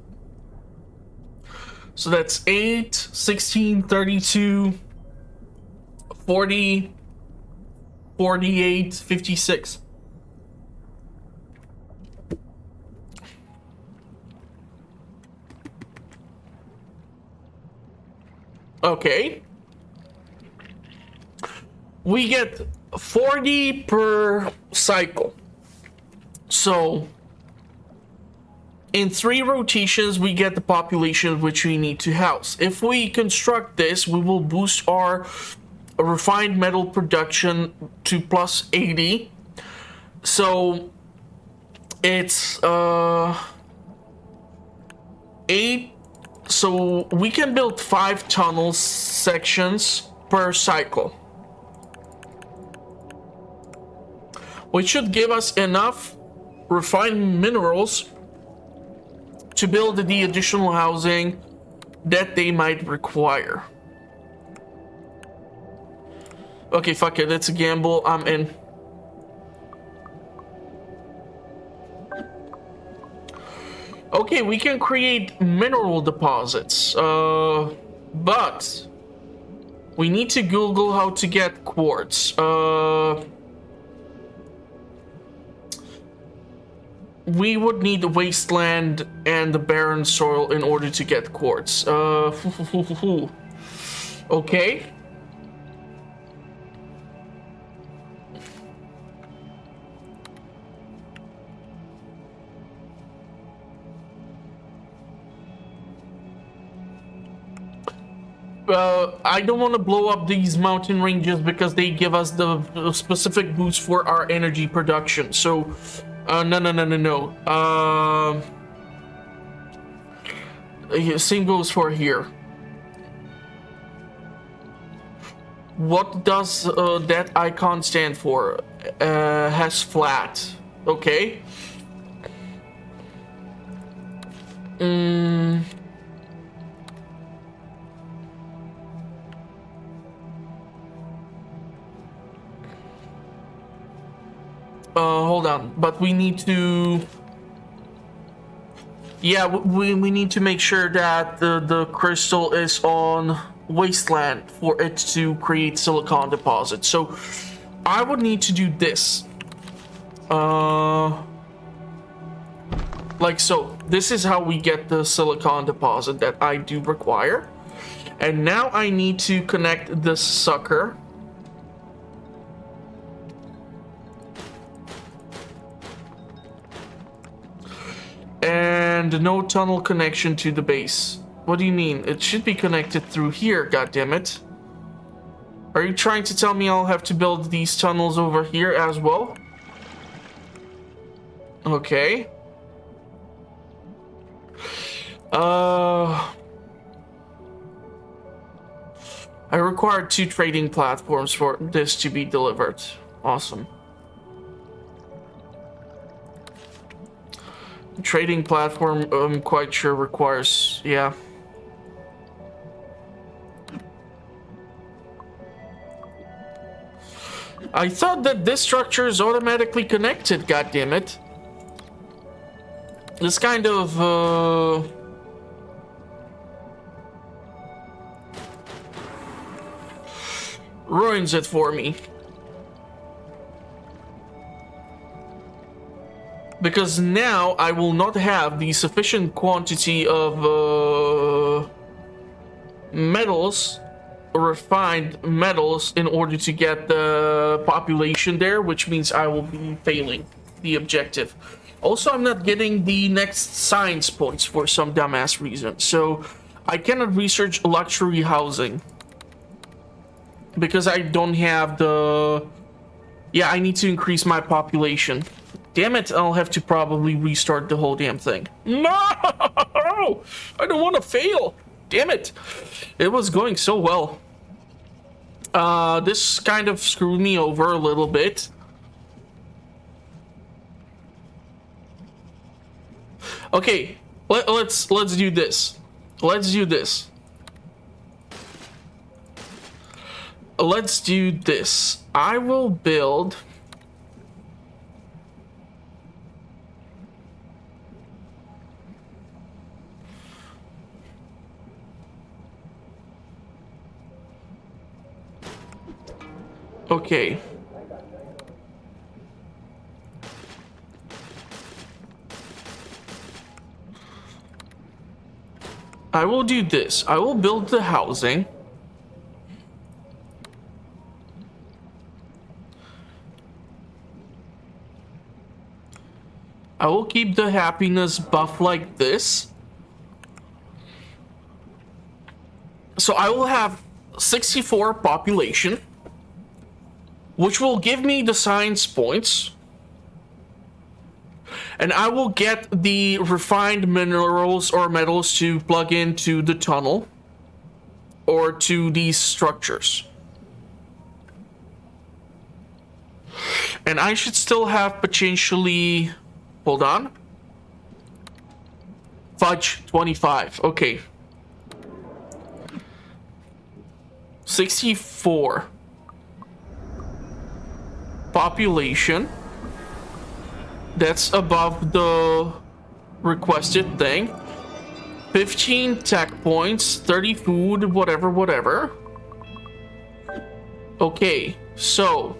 A: So that's 8, 16, 32, 40, 48, 56. Okay. We get 40 per cycle. So in 3 rotations, we get the population which we need to house. If we construct this, we will boost our refined metal production to plus 80. So it's 8. So we can build 5 tunnel sections per cycle, which should give us enough refined minerals to build the additional housing that they might require. Okay, fuck it, it's a gamble. I'm in. Okay, we can create mineral deposits, but we need to Google how to get quartz. We would need the wasteland and the barren soil in order to get quartz. Okay. I don't want to blow up these mountain ranges because they give us the specific boost for our energy production. So, no. Same goes for here. What does that icon stand for? Has flat. Okay. Hold on, but we need to... Yeah, we need to make sure that the crystal is on wasteland for it to create silicon deposits. So I would need to do this. Like so. This is how we get the silicon deposit that I do require. And now I need to connect this sucker. And no tunnel connection to the base. What do you mean? It should be connected through here, goddammit. Are you trying to tell me I'll have to build these tunnels over here as well? Okay. I require 2 trading platforms for this to be delivered. Awesome. Trading platform, I'm quite sure requires, yeah. I thought that this structure is automatically connected, goddammit. This kind of, ruins it for me. Because now I will not have the sufficient quantity of metals, refined metals, in order to get the population there, which means I will be failing the objective. Also, I'm not getting the next science points for some dumbass reason, so I cannot research luxury housing because I don't have the... Yeah, I need to increase my population. Damn it, I'll have to probably restart the whole damn thing. No! I don't want to fail. Damn it. It was going so well. This kind of screwed me over a little bit. Okay, let's do this. Let's do this. Let's do this. I will build... Okay. I will do this. I will build the housing. I will keep the happiness buff like this. So I will have 64 population, which will give me the science points. And I will get the refined minerals or metals to plug into the tunnel or to these structures. And I should still have potentially... Hold on. Fudge 25. Okay. 64. Population. That's above the requested thing. 15 tech points, 30 food, whatever. Okay, so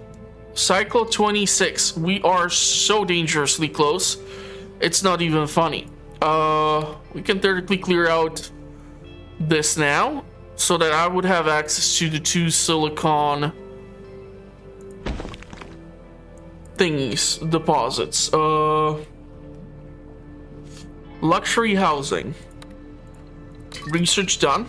A: cycle 26. We are so dangerously close. It's not even funny. We can theoretically clear out this now so that I would have access to the 2 silicon thingies, deposits. Luxury housing. Research done.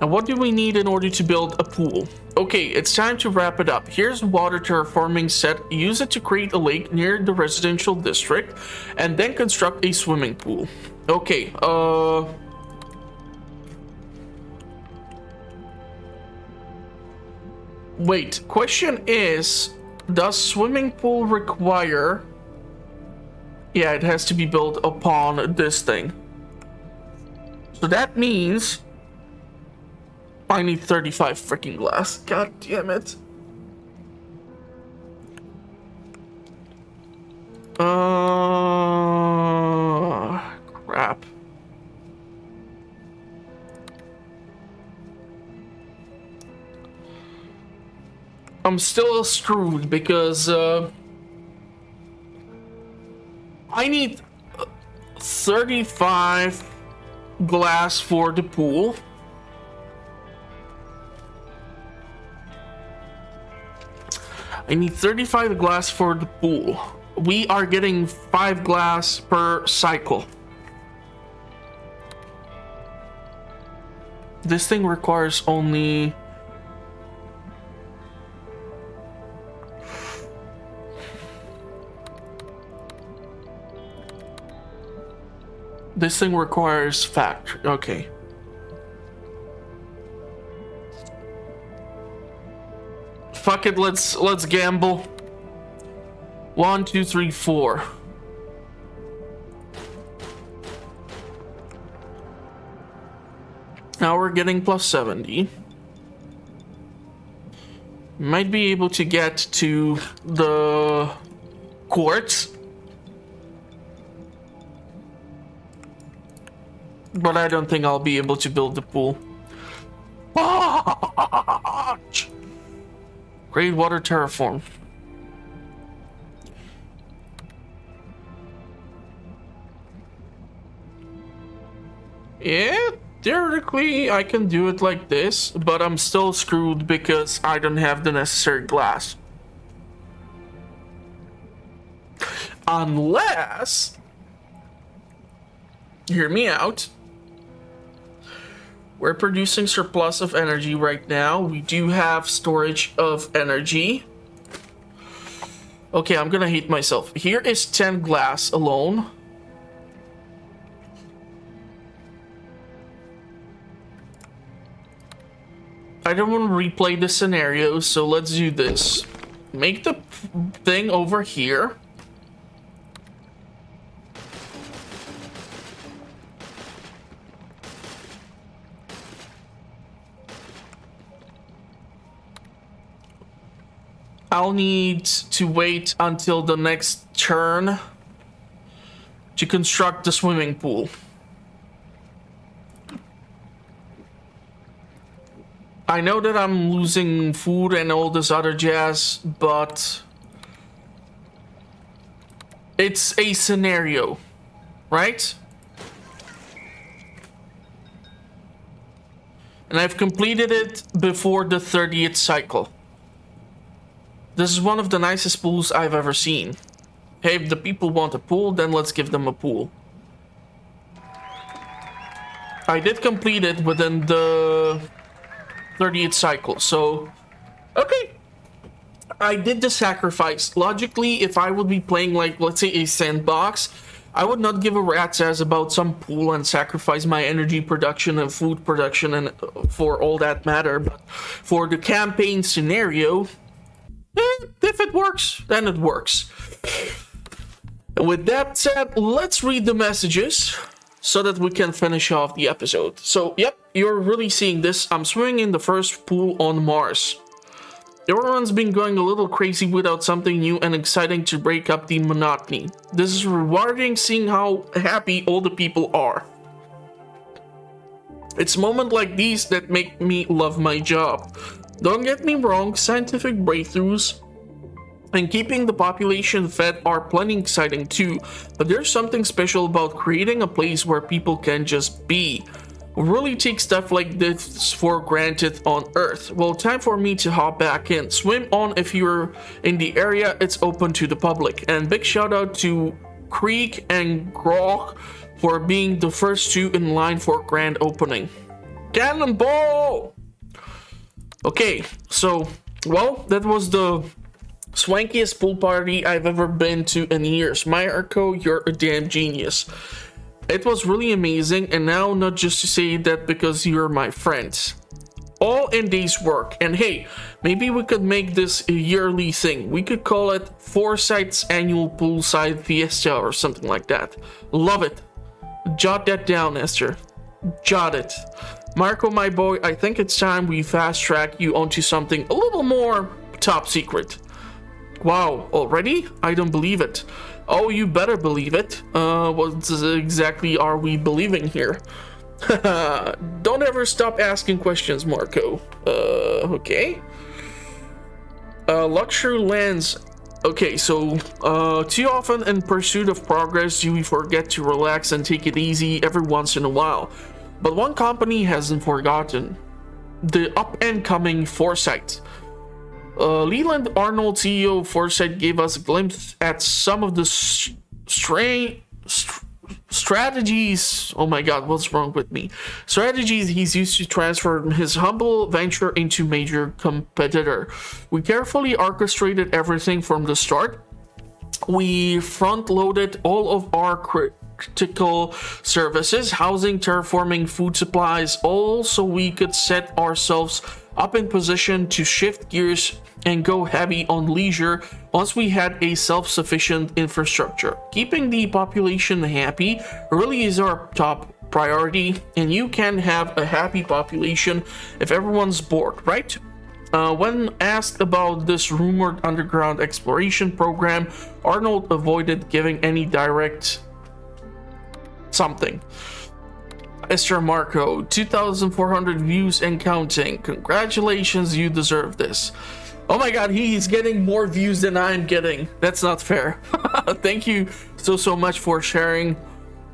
A: And what do we need in order to build a pool? Okay, it's time to wrap it up. Here's water terraforming set. Use it to create a lake near the residential district and then construct a swimming pool. Okay, wait, question is, does swimming pool require... Yeah, it has to be built upon this thing. So that means I need 35 freaking glass. God damn it. Crap. I'm still screwed because I need 35 glass for the pool. I need 35 glass for the pool. We are getting 5 glass per cycle. This thing requires only... This thing requires factory. Okay. Fuck it, let's gamble. 1, 2, 3, 4. Now we're getting plus 70. Might be able to get to the quartz. But I don't think I'll be able to build the pool. Great water terraform. Yeah, theoretically I can do it like this, but I'm still screwed because I don't have the necessary glass. Unless, hear me out, we're producing surplus of energy right now. We do have storage of energy. Okay, I'm gonna hate myself. Here is 10 glass alone. I don't want to replay the scenario, so let's do this. Make the thing over here. I'll need to wait until the next turn to construct the swimming pool. I know that I'm losing food and all this other jazz, but it's a scenario, right? And I've completed it before the 30th cycle. This is one of the nicest pools I've ever seen. Hey, if the people want a pool, then let's give them a pool. I did complete it within the 30th cycle, so okay. I did the sacrifice. Logically, if I would be playing like, let's say, a sandbox, I would not give a rat's ass about some pool and sacrifice my energy production and food production and for all that matter. But for the campaign scenario, if it works, then it works. And with that said, let's read the messages so that we can finish off the episode. So, yep, you're really seeing this. I'm swimming in the first pool on Mars. Everyone's been going a little crazy without something new and exciting to break up the monotony. This is rewarding seeing how happy all the people are. It's moments like these that make me love my job. Don't get me wrong, scientific breakthroughs and keeping the population fed are plenty exciting too, but there's something special about creating a place where people can just be. We really take stuff like this for granted on Earth. Well, time for me to hop back in. Swim on if you're in the area, it's open to the public. And big shout out to Creek and Grok for being the first two in line for grand opening. Cannonball! Okay, so, well, that was the swankiest pool party I've ever been to in years. Marco, you're a damn genius. It was really amazing, and now not just to say that because you're my friend. All in day's work, and hey, maybe we could make this a yearly thing. We could call it Foresight's annual poolside fiesta or something like that. Love it. Jot that down, Esther. Jot it. Marco, my boy, I think it's time we fast track you onto something a little more top secret. Wow, already? I don't believe it. Oh, you better believe it. What exactly are we believing here? Don't ever stop asking questions, Marco. Okay. Luxury lands. Okay, so, too often in pursuit of progress, we forget to relax and take it easy every once in a while. But one company hasn't forgotten. The up-and-coming Foresight. Leland Arnold, CEO of Foresight, gave us a glimpse at some of the strategies. Oh my god, what's wrong with me? Strategies he's used to transform his humble venture into major competitor. We carefully orchestrated everything from the start. We front-loaded all of our critical services, housing, terraforming, food supplies, all so we could set ourselves up in position to shift gears and go heavy on leisure once we had a self-sufficient infrastructure. Keeping the population happy really is our top priority, and you can have a happy population if everyone's bored, right? When asked about this rumored underground exploration program, Arnold avoided giving any direct something. Mr. Marco, 2,400 views and counting. Congratulations, you deserve this. Oh my god, he's getting more views than I'm getting. That's not fair. Thank you so much for sharing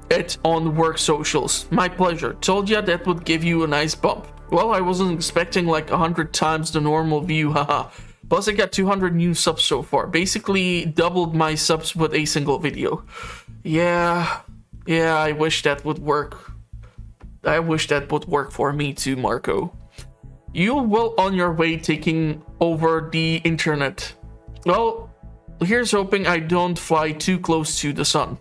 A: it on work socials. My pleasure. Told ya that would give you a nice bump. Well, I wasn't expecting like 100 times the normal view, haha. Plus I got 200 new subs so far. Basically doubled my subs with a single video. Yeah, I wish that would work. I wish that would work for me too, Marco. You will on your way taking over the internet. Well, here's hoping I don't fly too close to the sun.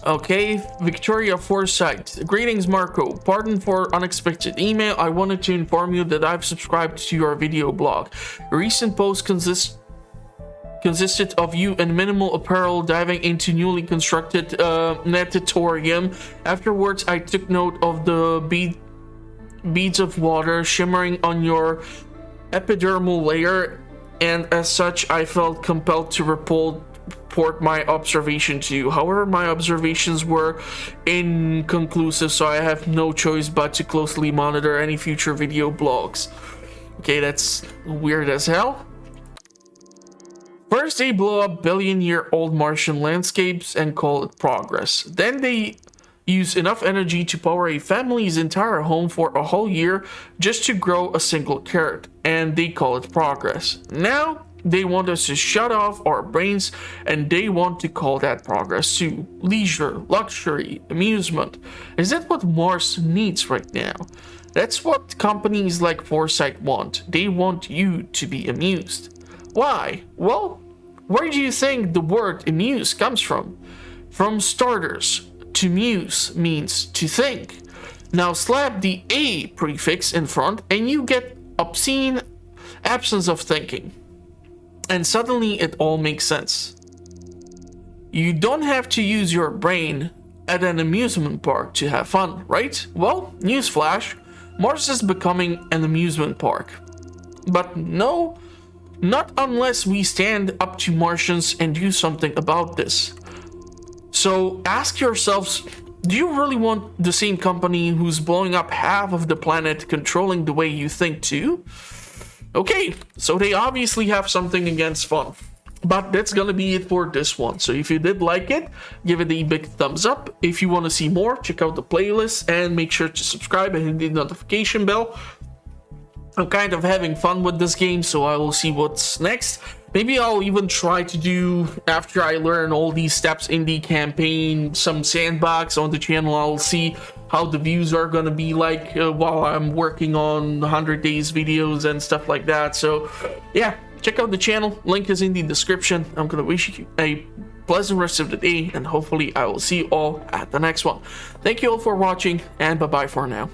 A: Okay, Victoria Forsyth. Greetings, Marco. Pardon for unexpected email. I wanted to inform you that I've subscribed to your video blog. A recent post consisted of you in minimal apparel diving into newly constructed natatorium. Afterwards, I took note of the beads of water shimmering on your epidermal layer, and as such, I felt compelled to report my observation to you. However, my observations were inconclusive, so I have no choice but to closely monitor any future video blogs. Okay, that's weird as hell. First, they blow up billion-year-old Martian landscapes and call it progress. Then they use enough energy to power a family's entire home for a whole year just to grow a single carrot, and they call it progress. Now, they want us to shut off our brains, and they want to call that progress too. Leisure, luxury, amusement. Is that what Mars needs right now? That's what companies like Foresight want. They want you to be amused. Why? Well, where do you think the word amuse comes from? From starters, to muse means to think. Now slap the A prefix in front and you get obscene absence of thinking. And suddenly it all makes sense. You don't have to use your brain at an amusement park to have fun, right? Well, newsflash, Mars is becoming an amusement park. But no, not unless we stand up to Martians and do something about this. So ask yourselves, do you really want the same company who's blowing up half of the planet controlling the way you think too? Okay, so they obviously have something against fun. But that's gonna be it for this one. So if you did like it, give it a big thumbs up. If you want to see more, check out the playlist and make sure to subscribe and hit the notification bell. I'm kind of having fun with this game, so I will see what's next. Maybe I'll even try to do, after I learn all these steps in the campaign, some sandbox on the channel. I'll see how the views are gonna be like while I'm working on 100 days videos and stuff like that. So yeah, check out the channel, link is in the description. I'm gonna wish you a pleasant rest of the day, and hopefully I will see you all at the next one. Thank you all for watching, and bye bye for now.